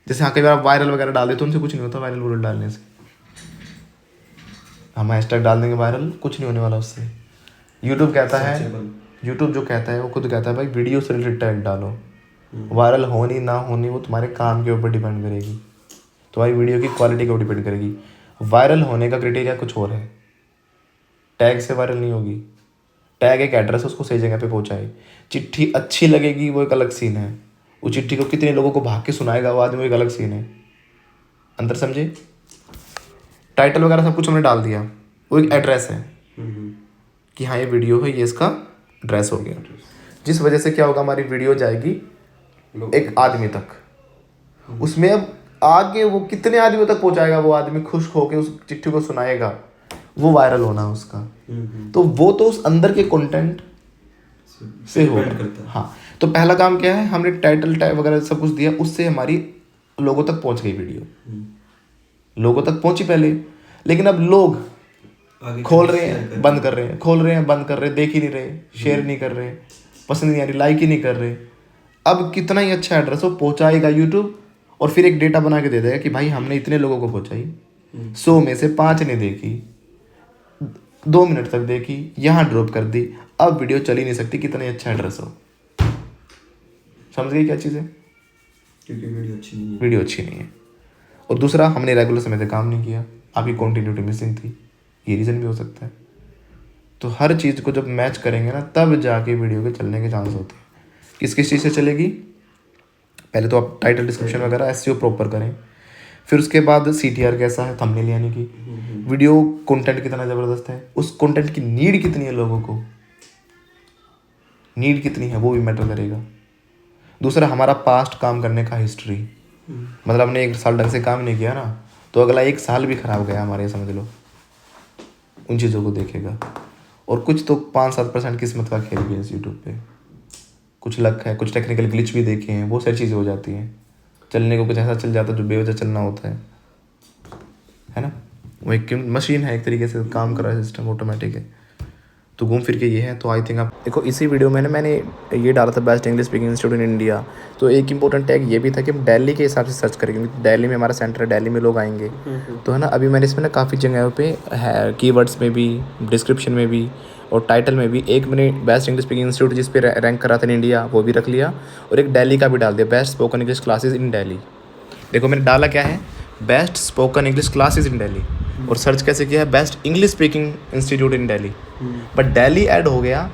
जैसे हाँ, कई बार आप वायरल वगैरह डाल देते तो उनसे कुछ नहीं होता वायरल वगैरह डालने से, हम हैशटैग डाल देंगे वायरल, कुछ नहीं होने वाला उससे। यूट्यूब कहता है, Searchable। यूट्यूब जो कहता है वो खुद कहता है भाई वीडियो से रिलेटेड टैग डालो, वायरल होनी ना होनी वो तुम्हारे काम के ऊपर डिपेंड करेगी, तुम्हारी वीडियो की क्वालिटी के ऊपर डिपेंड करेगी। वायरल होने का क्राइटेरिया कुछ और है, टैग से वायरल नहीं होगी। टैग एक एड्रेस है, उसको सही जगह पे पहुंचाए। चिट्ठी अच्छी लगेगी वो एक अलग सीन है, वो चिट्ठी को कितने लोगों को भाग के सुनाएगा वो आदमी, वो एक अलग सीन है। अंदर समझे? टाइटल वगैरह सब कुछ हमने डाल दिया, वो एक एड्रेस है कि हाँ ये वीडियो है, ये इसका एड्रेस हो गया। जिस वजह से क्या होगा, हमारी वीडियो जाएगी एक आदमी तक, उसमें अब आगे वो कितने आदमियों तक पहुंचाएगा, वो आदमी खुश होकर उस चिट्ठी को सुनाएगा, वो वायरल होना उसका। तो वो तो उस अंदर के कंटेंट से होगा। हाँ, तो पहला काम क्या है, हमने टाइटल टैग वगैरह सब कुछ दिया, उससे हमारी लोगों तक पहुंच गई वीडियो, लोगों तक पहुंची पहले। लेकिन अब लोग खोल रहे हैं, बंद कर रहे हैं, खोल रहे हैं, बंद कर रहे हैं, देख ही नहीं रहे, शेयर नहीं कर रहे, पसंद नहीं आ रही, लाइक ही नहीं कर रहे। अब कितना ही अच्छा एड्रेस हो, पहुंचाएगा यूट्यूब और फिर एक डेटा बना के दे देगा कि भाई हमने इतने लोगों को पहुंचाई, 100 में से 5 ने देखी, 2 मिनट तक देखी, यहाँ ड्रॉप कर दी, अब वीडियो चल ही नहीं सकती, कितना ही अच्छा एड्रेस हो। समझ गई क्या चीज़ है? क्योंकि वीडियो अच्छी नहीं है। और दूसरा, हमने रेगुलर समय से काम नहीं किया, आपकी कॉन्टिन्यूटी मिसिंग थी, ये रीज़न भी हो सकता है। तो हर चीज़ को जब मैच करेंगे ना, तब जाके वीडियो के चलने के चांस होते हैं। किस किस चीज़ से चलेगी? पहले तो आप टाइटल डिस्क्रिप्शन वगैरह SEO प्रॉपर करें, फिर उसके बाद CTR कैसा है, थंबनेल यानी कि वीडियो कंटेंट कितना ज़बरदस्त है, उस कंटेंट की नीड कितनी है, लोगों को नीड कितनी है वो भी मैटर करेगा। दूसरा, हमारा पास्ट काम करने का हिस्ट्री, मतलब हमने 1 साल ढंग से काम नहीं किया ना, तो अगला 1 साल भी ख़राब गया हमारे, समझ लो। उन चीज़ों को देखेगा। और कुछ तो 5-7% किस्मत का खेल भी है इस यूट्यूब पे, कुछ लक है, कुछ टेक्निकल ग्लिच भी देखे हैं, वो सारी चीज़ें हो जाती हैं। चलने को कुछ ऐसा चल जाता है जो बेवजह चलना होता है ना। वो एक मशीन है, एक तरीके से काम कर रहा है, सिस्टम ऑटोमेटिक है, तो घूम फिर के ये है। तो आई थिंक आप देखो, इसी वीडियो में ना मैंने ये डाला था best English speaking institute in India. तो एक इंपॉर्टेंट टैग ये भी था कि हम दिल्ली के हिसाब से सर्च करेंगे, क्योंकि दिल्ली में हमारा सेंटर है, दिल्ली में लोग आएंगे, तो है ना। अभी मैंने इसमें ना काफ़ी जगहों पे है, कीवर्ड्स में भी, डिस्क्रिप्शन में भी और टाइटल में भी, एक मैंने बेस्ट इंग्लिश स्पीकिंग इंस्टीट्यूट जिस पे रैंक करा था इन इंडिया, वो भी रख लिया, और एक दिल्ली का भी डाल दिया, best spoken English classes in Delhi. देखो मैंने डाला क्या है, best spoken English classes in Delhi, और सर्च कैसे किया है, best English speaking institute in Delhi. But Delhi add हो गया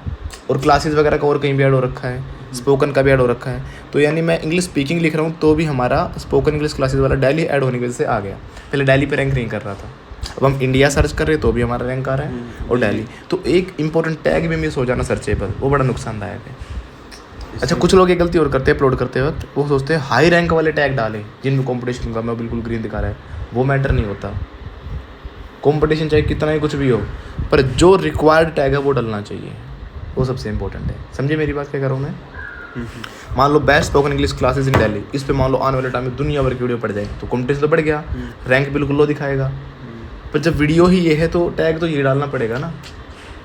और क्लासेस वगैरह का और कहीं भी ऐड हो रखा है, स्पोकन का भी ऐड हो रखा है। तो यानी मैं इंग्लिश स्पीकिंग लिख रहा हूँ तो भी हमारा स्पोकन इंग्लिश क्लासेस वाला दिल्ली ऐड होने की वजह से आ गया। पहले दिल्ली पे रैंक नहीं कर रहा था, अब हम इंडिया सर्च कर रहे हैं तो भी हमारा रैंक आ रहा है, और दिल्ली। तो एक इंपॉर्टेंट टैग भी मिस हो जाना सर्चेबल, वो बड़ा नुकसानदायक है। अच्छा, कुछ लोग ये गलती और करते हैं, अपलोड करते वक्त वो सोचते हैं हाई रैंक वाले टैग डालें जिनमें कॉम्पिटिशन का मैं बिल्कुल ग्रीन दिखा रहा है, वो मैटर नहीं होता। कंपटीशन चाहे कितना ही कुछ भी हो, पर जो रिक्वायर्ड टैग है वो डलना चाहिए, वो सबसे इंपॉर्टेंट है। समझे मेरी बात क्या कर रहा हूँ मैं? मान लो best spoken English classes in Delhi, इस पे मान लो आने वाले टाइम में दुनिया भर की वीडियो पड़ जाए, तो कंपटीशन तो बढ़ गया, रैंक बिल्कुल लो दिखाएगा। पर जब वीडियो ही ये है तो टैग तो ये डालना पड़ेगा ना,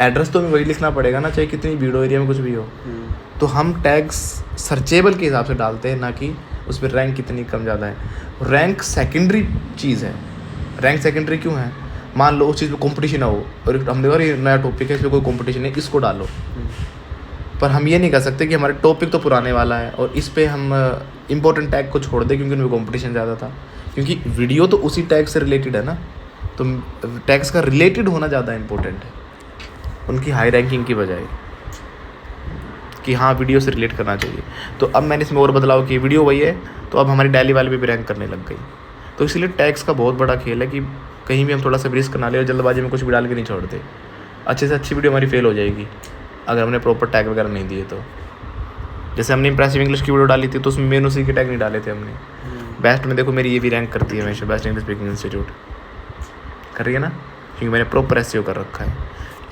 एड्रेस तो हमें वही लिखना पड़ेगा ना, चाहे कितनी वीडियो एरिया में कुछ भी हो। तो हम टैग्स सर्चेबल के हिसाब से डालते हैं, ना कि उस पर रैंक कितनी कम ज़्यादा है। रैंक सेकेंडरी चीज़ है। रैंक सेकेंडरी क्यों है? मान लो उस चीज़ में कंपटीशन हो और हमने कहा ये नया टॉपिक है, इसमें कोई कंपटीशन है, इसको डालो। पर हम ये नहीं कर सकते कि हमारे टॉपिक तो पुराने वाला है और इस पे हम इंपॉर्टेंट टैग को छोड़ दें क्योंकि उनमें कंपटीशन ज़्यादा था, क्योंकि वीडियो तो उसी टैग से रिलेटेड है ना, तो टैग्स का रिलेटेड होना ज़्यादा इंपॉर्टेंट है उनकी हाई रैंकिंग की बजाय, कि हाँ वीडियो से रिलेट करना चाहिए। तो अब मैंने इसमें और बदलाव किया, वीडियो वही है तो अब हमारी डेली वाले भी रैंक करने लग गई। तो इसलिए टैग्स का बहुत बड़ा खेल है कि कहीं भी हम थोड़ा सा रिस्क ना ले और जल्दबाजी में कुछ भी डाल के नहीं छोड़ते। अच्छे से अच्छी वीडियो हमारी फेल हो जाएगी अगर हमने प्रॉपर टैग वगैरह नहीं दिए तो। जैसे हमने इंप्रेसिव इंग्लिश की वीडियो डाली थी तो उसमें मेन उसी के टैग नहीं डाले थे हमने। बेस्ट में देखो मेरी ये भी रैंक करती है हमेशा, बेस्ट इंग्लिश स्पीकिंग इंस्टीट्यूट कर रही है ना, क्योंकि मैंने प्रॉपर SEO कर रखा है।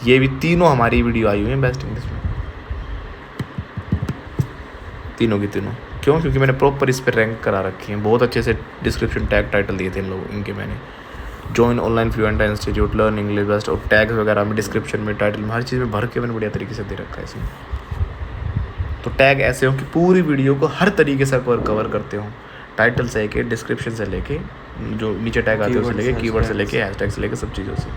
ये भी तीनों हमारी वीडियो आई हुई हैं बेस्ट इंग्लिश में, तीनों की तीनों। क्यों? क्योंकि मैंने प्रॉपर इस पर रैंक करा रखी हैं, बहुत अच्छे से डिस्क्रिप्शन टैग टाइटल दिए थे इन लोगों इनके। मैंने join online fluent institute, learn English best, और टैग्स वगैरह में डिस्क्रिप्शन में टाइटल में हर चीज़ में भर के मैंने बढ़िया तरीके से दे रखा है इसमें। तो टैग ऐसे हो कि पूरी वीडियो को हर तरीके से कवर करते हो, टाइटल से लेके डिस्क्रिप्शन से लेके जो नीचे टैग आते हैं उससे लेके कीवर्ड से लेके हैशटैग से लेके सब चीज़ों से,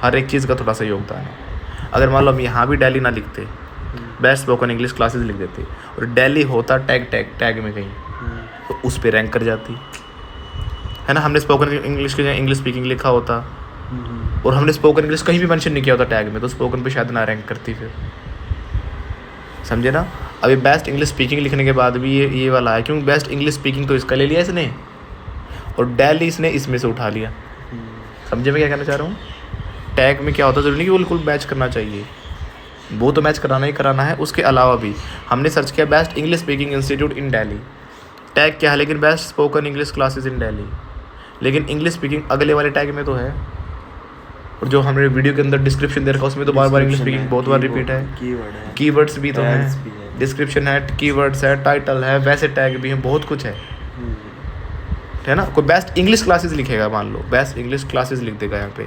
हर एक चीज़ का थोड़ा सा योगदान है। अगर मान लो हम यहाँ भी दिल्ली ना लिखते, बेस्ट स्पोकन इंग्लिश क्लासेस लिख देते और दिल्ली होता टैग में कहीं, तो उस पर रैंक कर जाती है ना। हमने स्पोकन इंग्लिश के इंग्लिश स्पीकिंग लिखा होता और हमने स्पोकन इंग्लिश कहीं भी मेंशन नहीं किया होता टैग में, तो स्पोकन पे शायद ना रैंक करती फिर, समझे ना। अभी बेस्ट इंग्लिश स्पीकिंग लिखने के बाद भी ये वाला है, क्योंकि बेस्ट इंग्लिश स्पीकिंग तो इसका ले लिया इसने और दिल्ली इसने इसमें से उठा लिया। समझे मैं क्या कहना चाह रहा हूँ। टैग में क्या होता है, ज़रूरी नहीं कि बिल्कुल मैच करना चाहिए, वो तो मैच कराना ही कराना है। उसके अलावा भी हमने सर्च किया बेस्ट इंग्लिश स्पीकिंग इंस्टीट्यूट इन दिल्ली, टैग क्या है लेकिन best spoken English classes in Delhi, लेकिन इंग्लिश स्पीकिंग अगले वाले टैग में तो है। और जो हमने वीडियो के अंदर डिस्क्रिप्शन दे रखा उसमें तो बार बार इंग्लिश स्पीकिंग बहुत बार रिपीट है, कीवर्ड्स भी तो हैं, डिस्क्रिप्शन है, कीवर्ड्स है, टाइटल है, वैसे टैग भी हैं, बहुत कुछ है ना। कोई बेस्ट इंग्लिश क्लासेस लिखेगा, मान लो बेस्ट इंग्लिश क्लासेस लिख देगा यहाँ पे,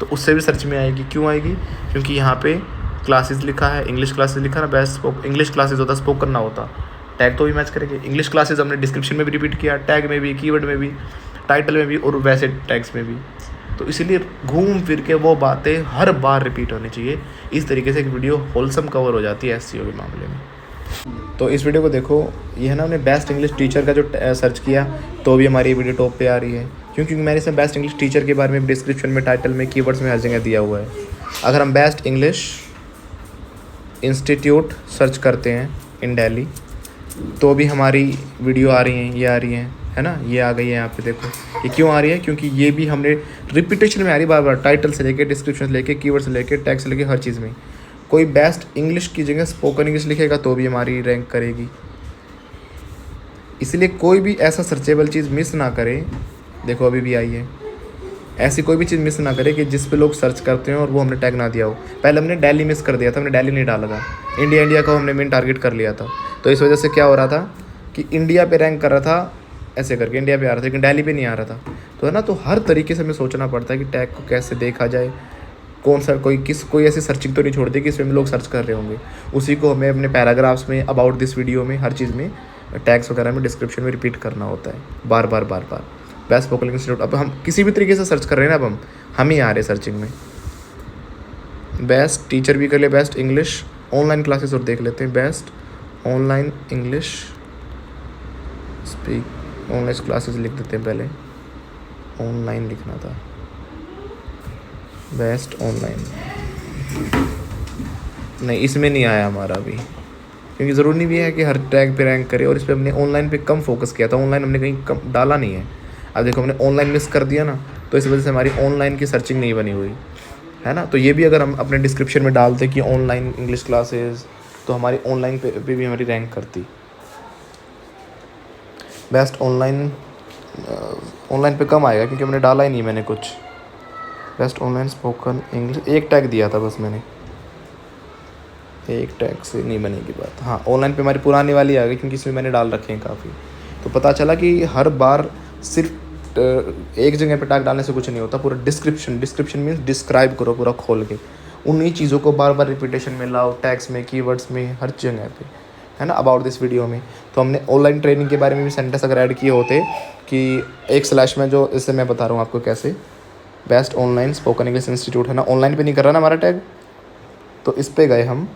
तो उससे भी सर्च में आएगी। क्यों आएगी, क्योंकि यहाँ पे क्लासेस लिखा है, इंग्लिश क्लासेस लिखा ना, बेस्ट इंग्लिश क्लासेस होता, स्पोकन ना होता, टैग तो भी मैच करेंगे। इंग्लिश क्लासेस हमने डिस्क्रिप्शन में भी रिपीट किया, टैग में भी, कीवर्ड में भी, टाइटल में भी और वैसे टैग्स में भी, तो इसीलिए घूम फिर के वो बातें हर बार रिपीट होनी चाहिए। इस तरीके से एक वीडियो होलसम कवर हो जाती है एसईओ के मामले में। तो इस वीडियो को देखो, ये है ना, हमने बेस्ट इंग्लिश टीचर का जो सर्च किया तो भी हमारी वीडियो टॉप पे आ रही है, क्योंकि मैंने इसमें बेस्ट इंग्लिश टीचर के बारे में डिस्क्रिप्शन में, टाइटल में, कीवर्ड्स में हर जगह दिया हुआ है। अगर हम बेस्ट इंग्लिश इंस्टीट्यूट सर्च करते हैं इन दिल्ली तो भी हमारी वीडियो आ रही हैं, ये आ रही हैं, है ना, ये आ गई है यहाँ पे देखो। ये क्यों आ रही है, क्योंकि ये भी हमने रिपीटेशन में आ रही बार बार, टाइटल से लेके, डिस्क्रिप्शन से लेके, कीवर्ड से लेके, टैग से लेके, हर चीज़ में। कोई बेस्ट इंग्लिश की जगह स्पोकन इंग्लिश लिखेगा तो भी हमारी रैंक करेगी। इसलिए कोई भी ऐसा सर्चेबल चीज़ मिस ना करें, देखो अभी भी आई है, ऐसी कोई भी चीज़ मिस ना करे कि जिस पे लोग सर्च करते हैं और वो हमने टैग ना दिया हो। पहले हमने दिल्ली मिस कर दिया था, हमने दिल्ली नहीं डाला था, इंडिया को हमने मेन टारगेट कर लिया था, तो इस वजह से क्या हो रहा था कि इंडिया पे रैंक कर रहा था, ऐसे करके इंडिया पे आ रहा था लेकिन दिल्ली पे नहीं आ रहा था। तो है ना, तो हर तरीके से हमें सोचना पड़ता है कि टैग को कैसे देखा जाए, कौन सा कोई ऐसी सर्चिंग तो नहीं छोड़ दी कि इसमें लोग सर्च कर रहे होंगे। उसी को हमें अपने पैराग्राफ्स में, अबाउट दिस वीडियो में, हर चीज़ में, टैग्स वगैरह में, डिस्क्रिप्शन में रिपीट करना होता है बार बार। बेस्ट स्पोकन इंस्टीट्यूट, अब हम किसी भी तरीके से सर्च कर रहे हैं ना, अब हम ही आ रहे सर्चिंग में। बेस्ट टीचर भी कर ले, बेस्ट इंग्लिश ऑनलाइन क्लासेस और देख लेते हैं, best online English speak online classes लिख देते हैं, पहले ऑनलाइन लिखना था, बेस्ट ऑनलाइन नहीं, इसमें नहीं आया हमारा अभी, क्योंकि ज़रूरी नहीं भी है कि हर टैग पे रैंक करे, और इस पर हमने ऑनलाइन पे कम फोकस किया था, ऑनलाइन हमने कहीं कम डाला नहीं है। अब देखो हमने ऑनलाइन मिस कर दिया ना, तो इस वजह से हमारी ऑनलाइन की सर्चिंग नहीं बनी हुई है ना। तो ये भी अगर हम अपने डिस्क्रिप्शन में डालते कि ऑनलाइन इंग्लिश क्लासेस, तो हमारी ऑनलाइन पे भी हमारी रैंक करती। बेस्ट ऑनलाइन पे कम आएगा क्योंकि हमने डाला ही नहीं मैंने कुछ। बेस्ट ऑनलाइन स्पोकन इंग्लिश एक टैग दिया था बस मैंने, एक टैग से नहीं बनेगी बात। हाँ, ऑनलाइन पे हमारी पुरानी वाली आ गई क्योंकि इसमें मैंने डाल रखे हैं काफ़ी। तो पता चला कि हर बार सिर्फ एक जगह पे टैग डालने से कुछ नहीं होता, पूरा डिस्क्रिप्शन मीन्स डिस्क्राइब करो पूरा खोल के, उन्हीं चीज़ों को बार बार रिपीटेशन में लाओ, टैग्स में, कीवर्ड्स में, हर जगह पे, है ना। अबाउट दिस वीडियो में तो हमने ऑनलाइन ट्रेनिंग के बारे में भी सेंटेंस अगर ऐड किए होते कि एक स्लैश में, जो इससे मैं बता रहा हूँ आपको कैसे, best online spoken English institute है ना, ऑनलाइन पे नहीं कर रहा ना हमारा टैग, तो इस पे गए हम,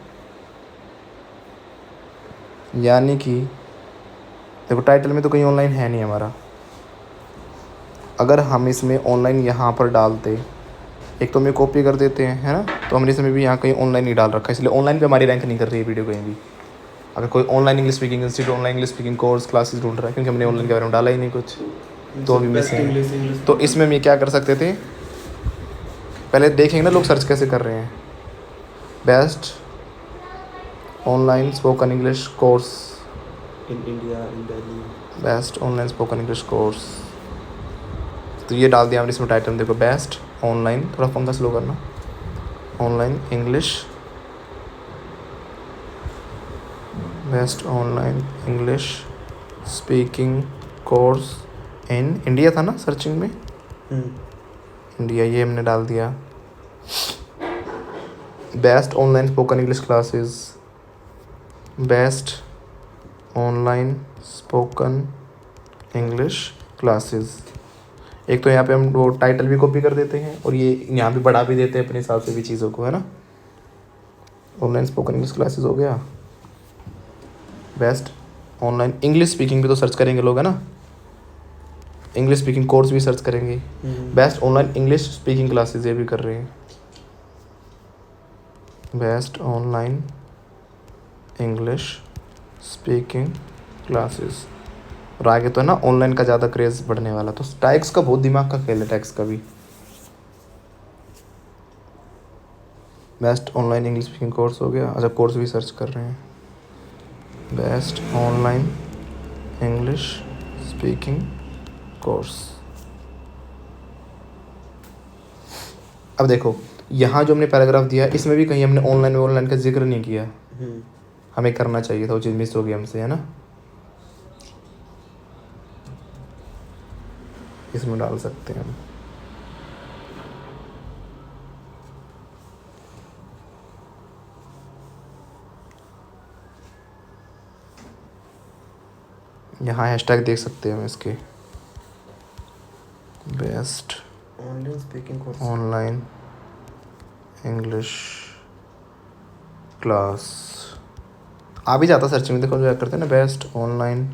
यानी कि देखो टाइटल में तो कहीं ऑनलाइन है नहीं हमारा। अगर हम इसमें ऑनलाइन यहाँ पर डालते, एक तो हमें कॉपी कर देते हैं, है ना, तो हमने इसमें भी यहाँ कहीं ऑनलाइन नहीं डाल रखा, इसलिए ऑनलाइन पे हमारी रैंक नहीं कर रही है वीडियो कहीं भी। अगर कोई online English speaking institute, online English speaking course, classes ढूंढ रहा है, क्योंकि हमने ऑनलाइन के बारे में डाला ही नहीं कुछ, तो अभी मिस है। तो इसमें हम क्या कर सकते थे, पहले देखेंगे ना लोग सर्च कैसे कर रहे हैं, best online spoken English course in India, in Delhi, best online spoken English course, तो ये डाल दिया हमने इसमें टाइटल में। देखो बेस्ट ऑनलाइन, थोड़ा पंखा स्लो करना, online English, best online English speaking course in India था ना सर्चिंग में, इंडिया, ये हमने डाल दिया। Best online spoken English classes, best online spoken English classes. एक तो यहाँ पे हम वो टाइटल भी कॉपी कर देते हैं और ये यहाँ पे बढ़ा भी देते हैं अपने हिसाब से भी चीज़ों को, है ना। ऑनलाइन स्पोकन इंग्लिश क्लासेस हो गया। बेस्ट ऑनलाइन इंग्लिश स्पीकिंग भी तो सर्च करेंगे लोग, है ना, इंग्लिश स्पीकिंग कोर्स भी सर्च करेंगे। Best online English speaking classes ये भी कर रहे हैं। Best online English speaking classes. और आगे तो है ना ऑनलाइन का ज़्यादा क्रेज़ बढ़ने वाला, तो टैग्स का बहुत दिमाग का खेल है, टैग्स का भी। Best online English speaking course हो गया। अच्छा कोर्स भी सर्च कर रहे हैं। Best online English speaking course. अब देखो यहाँ जो हमने पैराग्राफ दिया इसमें भी कहीं हमने ऑनलाइन का जिक्र नहीं किया, हमें करना चाहिए था, वो चीज़ मिस हो गई हमसे, है ना। इसमें डाल सकते हैं हम। यहाँ हैशटैग देख सकते हैं हम इसके। Best online speaking course, online English class आ भी जाता सर्च में। देखो जो करते हैं ना बेस्ट ऑनलाइन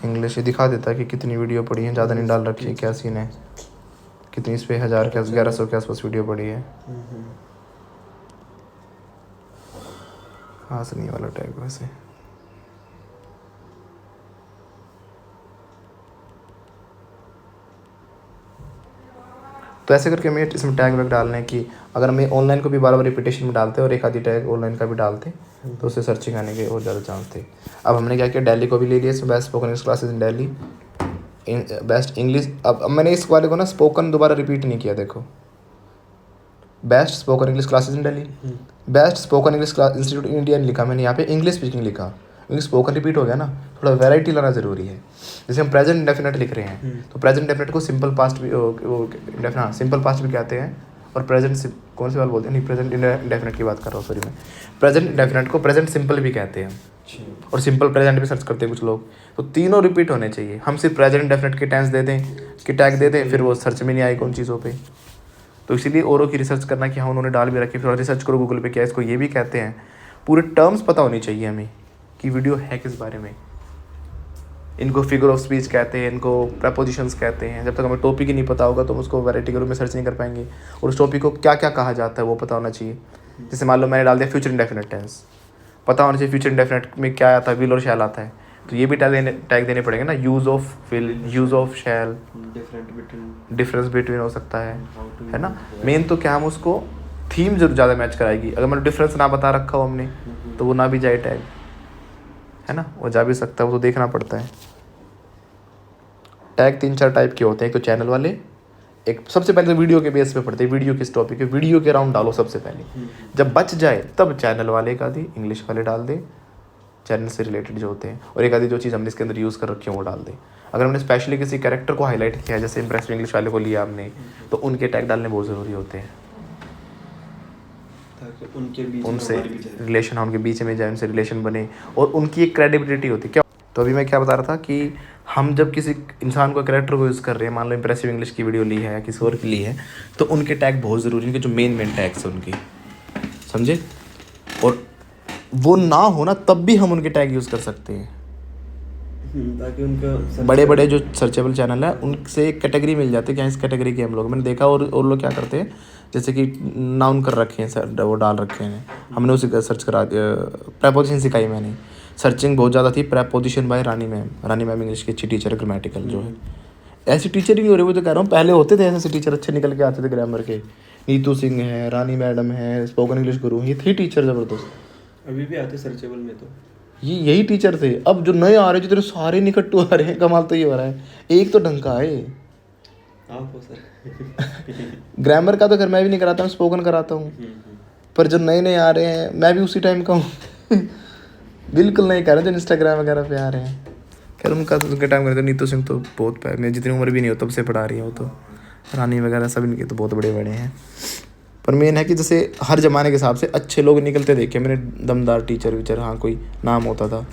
इंग्लिश, ये दिखा देता है कि कितनी वीडियो पड़ी है, ज़्यादा नहीं डाल रखी है, क्या सीन है, कितनी इस पे 1000 के 1100 के आसपास वीडियो पड़ी है। खास नहीं वाला टैग वैसे। तो ऐसे करके हमें इसमें टैग वैग डालने की, अगर हमें ऑनलाइन को भी बार बार रिपीटेशन में डालते और एक आधी टैग ऑनलाइन का भी डालते तो उससे सर्चिंग आने के और ज़्यादा चांस थे। अब हमने क्या किया, दिल्ली को भी ले लिया, इसमें best spoken English classes in Delhi, best English. अब मैंने इस वाले को ना स्पोकन दोबारा रिपीट नहीं किया, देखो best spoken English classes in Delhi, best spoken English class institute India लिखा मैंने, यहाँ पे इंग्लिश स्पीकिंग लिखा, क्योंकि स्पोकन रिपीट हो गया ना, थोड़ा वैरायटी लाना ज़रूरी है। जैसे हम प्रेजेंट इंडेफिनिट लिख रहे हैं तो प्रेजेंट इंडेफिनिट को सिंपल पास्ट भी हाँ सिंपल पास्ट भी कहते हैं, और प्रेजेंट कौन सी बात बोलते हैं, नहीं प्रेजेंट इंडेफिनिट की बात कर रहा हूँ, सॉरी मैं, प्रेजेंट इंडेफिनिट को प्रेजेंट सिंपल भी कहते हैं, और सिंपल प्रेजेंट भी सर्च करते हैं कुछ लोग। तो तीनों रिपीट होने चाहिए। हम सिर्फ प्रेजेंट इंडेफिनिट के टेंस दे दें कि टैग दे दें, फिर वो सर्च में नहीं आएगा उन चीज़ों पे। तो इसीलिए औरों की रिसर्च करना कि हाँ उन्होंने डाल भी रखी, फिर रिसर्च करो गूगल पे क्या इसको ये भी कहते हैं, पूरे टर्म्स पता होनी चाहिए हमें कि वीडियो है किस बारे में। इनको फिगर ऑफ स्पीच कहते हैं, इनको प्रपोजिशंस कहते हैं। जब तक हमें टॉपिक ही नहीं पता होगा तो हम उसको वैरायटी के रूप में सर्च नहीं कर पाएंगे, और उस टॉपिक को क्या क्या कहा जाता है वो पता होना चाहिए। जैसे मान लो मैंने डाल दिया फ्यूचर इंडेफिनिट टेंस, पता होना चाहिए फ्यूचर इंडेफिनिट में क्या आता है, विल और शैल आता है, तो ये भी टैग देने पड़ेंगे ना, use of will, use of shall, difference between हो सकता है ना। मेन तो क्या हम उसको थीम जरूर ज़्यादा मैच कराएगी। अगर मैंने डिफरेंस ना बता रखा हो हमने तो वो ना भी जाए टैग, है ना, वो जा भी सकता है, वो तो देखना पड़ता है। टैग 3-4 टाइप के होते हैं। एक तो चैनल वाले, एक सबसे पहले तो वीडियो के बेस पे पढ़ते हैं, वीडियो किस टॉपिक है, वीडियो के राउंड डालो सबसे पहले, जब बच जाए तब चैनल वाले का आधी इंग्लिश वाले डाल दे, चैनल से रिलेटेड जो होते हैं, और एक आधी जो चीज़ हमने इसके अंदर यूज़ कर रखी है वो डाल दे। अगर हमने स्पेशली किसी कैरेक्टर को हाईलाइट किया है, जैसे इंप्रेसिव इंग्लिश वाले को लिया हमने, तो उनके टैग डालने बहुत ज़रूरी होते हैं, ताकि उनके बीच उनसे रिलेशन, उनके बीच में जाए, उनसे रिलेशन बने, और उनकी एक क्रेडिबिलिटी होती है। क्या तो अभी मैं क्या बता रहा था कि हम जब किसी इंसान को कैरेक्टर को यूज़ कर रहे हैं, मान लो इंप्रेसिव इंग्लिश की वीडियो ली है या किसी और की ली है, तो उनके टैग बहुत ज़रूरी है, उनके जो मेन टैग्स हैं उनके, समझे। और वो ना हो ना तब भी हम उनके टैग यूज़ कर सकते हैं, ताकि उनका बड़े बड़े जो सर्चेबल चैनल है उनसे एक कैटेगरी मिल जाती है, क्या इस कैटेगरी के हम लोग, मैंने देखा। और लोग क्या करते हैं, जैसे कि नाउन कर रखे हैं सर, वो डाल रखे हैं, हमने उसी का सर्च करा दिया, प्रेपोजिशन सिखाई मैंने, सर्चिंग बहुत ज़्यादा थी, प्रेपोजिशन बाय रानी मैम इंग्लिश की अच्छी टीचर है, ग्रामेटिकल जो है। ऐसी टीचर ही नहीं हो रही, वो तो कह रहा हूँ, पहले होते थे ऐसे टीचर अच्छे निकल के आते थे ग्रामर के, नीतू सिंह है, रानी मैडम है, स्पोकन इंग्लिश गुरु, ये थे टीचर ज़बरदस्त, अभी भी आते सर्चेबल में, तो ये यही टीचर थे। अब जो नए आ रहे जो तेरे सारे निकट्टू आ रहे हैं, कमाल तो ये हो रहा है, एक तो ढंग का है। आप हो सर। ग्रामर का तो घर मैं भी नहीं कराता हूँ, स्पोकन कराता हूँ, पर जो नए नए आ रहे हैं मैं भी उसी टाइम का हूँ। बिल्कुल नहीं कह रहा जो इंस्टाग्राम वगैरह पे आ रहे हैं। खैर उनका तो उनके टाइम करते, नीतू सिंह तो बहुत मेरी जितनी उम्र भी नहीं हो तब से पढ़ा रही है वो तो, रानी वगैरह सब इनके तो बहुत बड़े बड़े हैं। पर मेन है कि जैसे हर ज़माने के हिसाब से अच्छे लोग निकलते देखे मैंने, दमदार टीचर वीचर, हाँ कोई नाम होता था,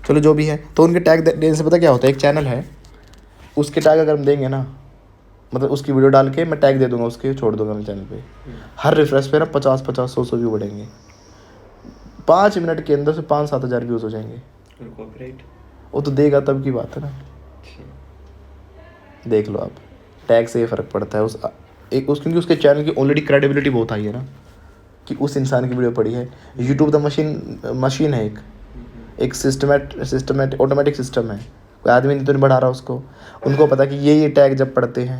चलो जो भी है। तो उनके टैग देने से पता क्या होता है, एक चैनल है उसके टैग अगर हम देंगे ना, मतलब उसकी वीडियो डाल के मैं टैग दे दूंगा उसके, छोड़ दूंगा मैं चैनल पे, हर रिफ्रेश पे ना 50-50 100 व्यू बढ़ेंगे, 5 मिनट के अंदर से 5-7 हज़ार व्यूज़ हो जाएंगे। और कॉपीराइट वो तो देगा तब की बात है ना। देख लो आप, टैग से ये फ़र्क पड़ता है क्योंकि उसके चैनल की ऑलरेडी क्रेडिबिलिटी बहुत आई है ना, कि उस इंसान की वीडियो पड़ी है। यूट्यूब द मशीन है, एक सिस्टमेटिक ऑटोमेटिक सिस्टम है। कोई आदमी नहीं तो नहीं बढ़ा रहा उसको। उनको पता कि ये टैग जब पढ़ते हैं,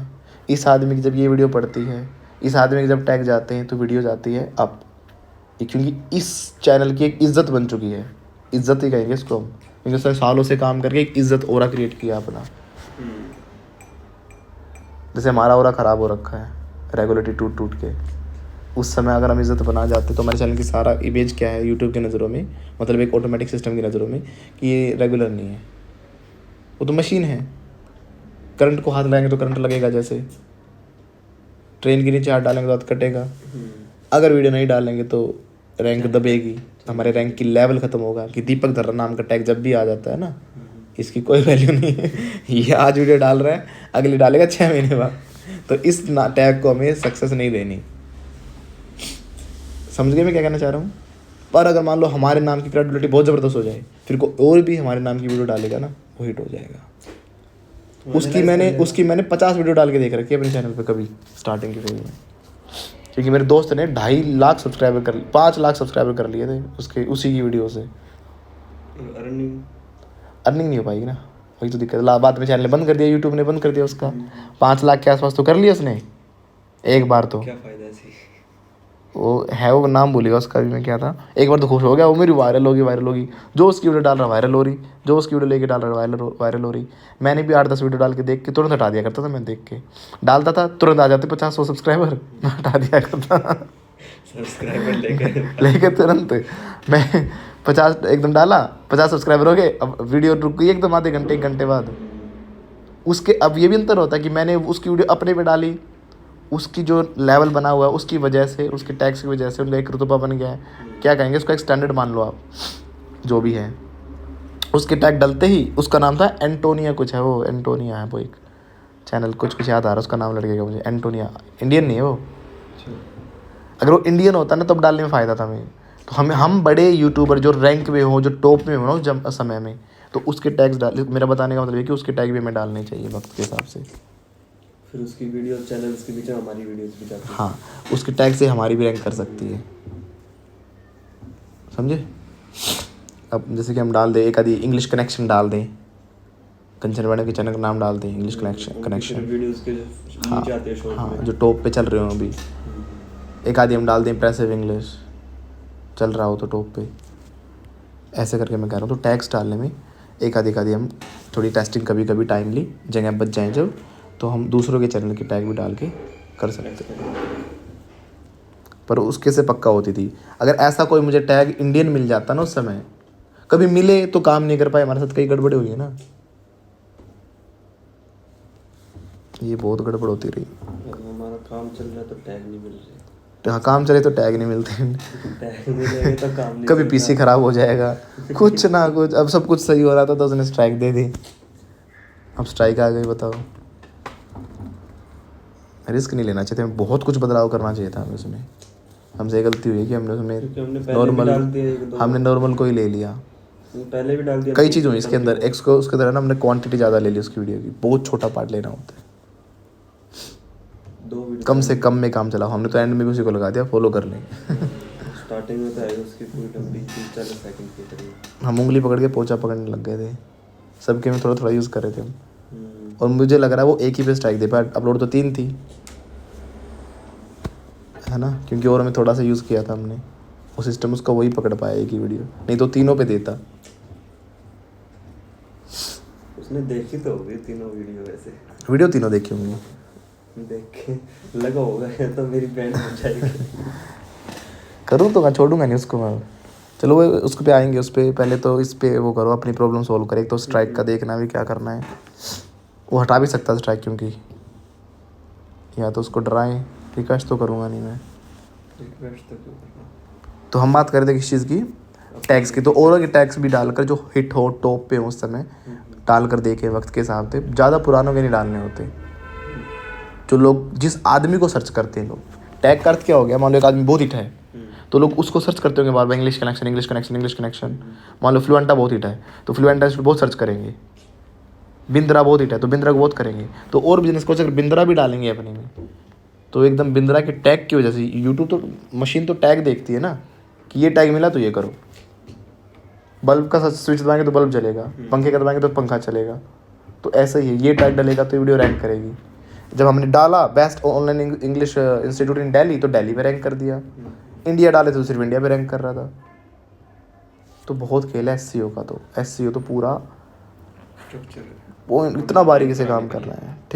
इस आदमी की जब ये वीडियो पढ़ती है, इस आदमी के जब टैग जाते हैं तो वीडियो जाती है अप। क्योंकि इस चैनल की एक इज्जत बन चुकी है, इज्जत ही कहेंगे इसको हम, क्योंकि उसने सालों से काम करके एक इज्जत ओरा क्रिएट किया अपना। जैसे हमारा ओरा ख़राब हो रखा है रेगुलेटरी टूट के, उस समय अगर हम इज़्ज़त बना जाते तो हमारे चैनल की सारा इमेज क्या है यूट्यूब की नज़रों में, मतलब एक ऑटोमेटिक सिस्टम की नज़रों में, कि ये रेगुलर नहीं है, वो तो मशीन है। करंट को हाथ लगाएंगे तो करंट लगेगा, जैसे ट्रेन के नीचे हाथ डालेंगे तो हाथ कटेगा। अगर वीडियो नहीं डालेंगे तो रैंक दबेगी, हमारे रैंक की लेवल ख़त्म होगा। कि दीपक धर्रा नाम का टैग जब भी आ जाता है ना, इसकी कोई वैल्यू नहीं है। ये आज वीडियो डाल रहा है, अगली डालेगा 6 महीने बाद, तो इस टैग को हमें सक्सेस नहीं देनी। समझ गए मैं क्या कहना चाह रहा हूँ। पर अगर मान लो हमारे नाम की क्रेडिबिलिटी बहुत ज़बरदस्त हो जाए, फिर को और भी हमारे नाम की वीडियो डालेगा ना, वो हिट हो जाएगा। उसकी मैंने 50 वीडियो डाल के देख रखी है अपने चैनल पे कभी स्टार्टिंग के फेज में, क्योंकि मेरे दोस्त ने 2.5 लाख सब्सक्राइबर कर 5 लाख सब्सक्राइबर कर लिए थे उसी की वीडियो से। अर्निंग नहीं हो पाएगी ना, वही तो दिक्कत। बाद में चैनल बंद कर दिया, यूट्यूब ने बंद कर दिया उसका। 5 लाख के आसपास तो कर लिया उसने एक बार। तो क्या फ़ायदा सी वो नाम भूलेगा उसका भी मैं, क्या था। एक बार तो खुश हो गया, वो मेरी वायरल होगी, जो उसकी वीडियो डाल रहा वायरल हो रही, जो उसकी वीडियो लेके डाल रहा वायरल हो रही। मैंने भी 8-10 वीडियो डाल के देख के तुरंत हटा दिया करता था। मैं देख के डालता था, तुरंत आ जाते 50-100 सब्सक्राइबर, मैं हटा दिया करता सब्सक्राइबर लेके तुरंत। मैं 50 एकदम डाला, 50 सब्सक्राइबर हो गए, अब वीडियो रुक गई एकदम आधे घंटे 1 घंटे बाद। उसके अब ये भी अंतर होता है कि मैंने उसकी वीडियो अपने पे डाली, उसकी जो लेवल बना हुआ है उसकी वजह से, उसके टैक्स की वजह से उनका एक रुतबा बन गया है। क्या कहेंगे उसका, एक स्टैंडर्ड मान लो आप, जो भी है। उसके टैग डलते ही, उसका नाम था एंटोनिया कुछ है, वो एंटोनिया है वो एक चैनल, कुछ याद आ रहा है उसका नाम, लड़के का मुझे, एंटोनिया। इंडियन नहीं है वो। अगर वो इंडियन होता ना तब डालने में फ़ायदा था हमें। तो हम बड़े यूट्यूबर जो रैंक में हो, जो टॉप में हो ना उस समय में, तो उसके टैग्स डाल। मेरा बताने का मतलब है कि उसके टैग भी हमें डालने चाहिए वक्त के हिसाब से। फिर उसकी वीडियो चैनल्स के बीच में हमारी वीडियोस भी जाती है। हाँ, उसके टैग से हमारी भी रैंक कर सकती है, समझे। अब जैसे कि हम डाल दें एक आधी इंग्लिश कनेक्शन डाल दें, कंचन मैडम के चैनल का नाम डाल दें इंग्लिश कनेक्शन। वीडियोस के नीचे आते हैं शॉर्ट में, जो टॉप पे चल रहे हो अभी। एक आधी हम डाल दें इम्प्रेसिव इंग्लिश, चल रहा हो तो टॉप पे। ऐसे करके मैं कह रहा हूँ, तो टैग्स डालने में एक आधी हम थोड़ी टेस्टिंग कभी टाइमली जगह बच जाएँ जब, तो हम दूसरों के चैनल के टैग भी डाल के कर सकते हैं। पर उसके से पक्का होती थी। अगर ऐसा कोई मुझे टैग इंडियन मिल जाता ना उस समय, कभी मिले तो काम नहीं कर पाए, हमारे साथ कई गड़बड़े हुई है ना, ये बहुत गड़बड़ होती रही। हमारा काम चल रहा है तो टैग नहीं मिल रहे। हाँ, काम चले तो टैग नहीं मिलते, टैग मिलेंगे तो काम नहीं। कभी पीसी खराब हो जाएगा, कुछ ना कुछ। अब सब कुछ सही हो रहा था तो उसने स्ट्राइक दे दी। अब स्ट्राइक आ गई, बताओ। रिस्क नहीं लेना चाहिए था, बहुत कुछ बदलाव करना चाहिए था हमें उसमें। हमसे गलती हुई कि हमने उसमें नॉर्मल को ही ले लिया। पहले भी डाल दिया, कई चीज़ हुई इसके अंदर। उसके तरह ना हमने क्वांटिटी ज़्यादा ले ली उसकी वीडियो की, बहुत छोटा पार्ट लेना होता है। कम से कम में काम चला, हमने तो एंड में भी उसी को लगा दिया, फॉलो कर लेंगे। स्टार्टिंग में तो है उसकी पूरी लंबी 30-40 सेकंड की करीब। हम उंगली पकड़ के पोंछा पकड़ने लग गए थे, सबके में थोड़ा यूज़ कर रहे थे हम। और मुझे लग रहा है वो एक ही पे स्ट्राइक दे पाया, अपलोड तो 3 थी, है ना, क्योंकि और हमें थोड़ा सा यूज़ किया था हमने, वो सिस्टम उसका वही पकड़ पाया एक ही वीडियो, नहीं तो तीनों पे देता। उसने देखी तो होगी तीनों वीडियो, वैसे वीडियो तीनों देखी होंगी, देख के लगा होगा ये तो मेरी बैंड हो जाएगी। करूँ तो मैं छोड़ूंगा नहीं उसको मैं। चलो वो उस पे आएंगे, उस पर पहले तो इस पे वो करो, अपनी प्रॉब्लम सॉल्व करे। एक तो स्ट्राइक का देखना भी क्या करना है, वो हटा भी सकता है स्ट्राइक, क्योंकि या तो उसको डराएं। रिक्वेस्ट तो करूँगा नहीं मैं, रिक्वेस्ट तो क्यों करना। तो हम बात कर रहे थे किस चीज़ की, टैक्स की। तो और के टैक्स भी डालकर जो हिट हो, टॉप पे हो उस समय, डाल कर देखे वक्त के हिसाब से। ज़्यादा पुरानों के नहीं डालने होते, जो लोग जिस आदमी को सर्च करते हैं लोग। टैग का अर्थ क्या हो गया, मान लो एक आदमी बहुत हिट है तो लोग उसको सर्च करते होंगे बार बार, English connection, English connection, English connection. मान लो फ्लुएंटा बहुत हिट है तो फ्लुएंटा बहुत सर्च करेंगे। बिंद्रा बहुत हिट है तो बिंद्रा को बहुत करेंगे। तो और बिजनेस को अगर बिंद्रा भी डालेंगे अपने में तो एकदम बिंद्रा के टैग की वजह से यूट्यूब तो मशीन तो टैग देखती है ना कि ये टैग मिला तो ये करो। बल्ब का स्विच दबाएंगे तो बल्ब जलेगा, पंखे का दबाएंगे तो पंखा चलेगा। तो ऐसा ही है, ये टैग डलेगा तो वीडियो रैंक करेगी। जब हमने डाला बेस्ट ऑनलाइन इंग्लिश इंस्टीट्यूट इन दिल्ली तो दिल्ली पे रैंक कर दिया, इंडिया डाले तो सिर्फ इंडिया पे रैंक कर रहा था। तो बहुत खेल है एसईओ का। तो एसईओ तो पूरा वो इतना बारीकी से काम कर रहा है। ठीक।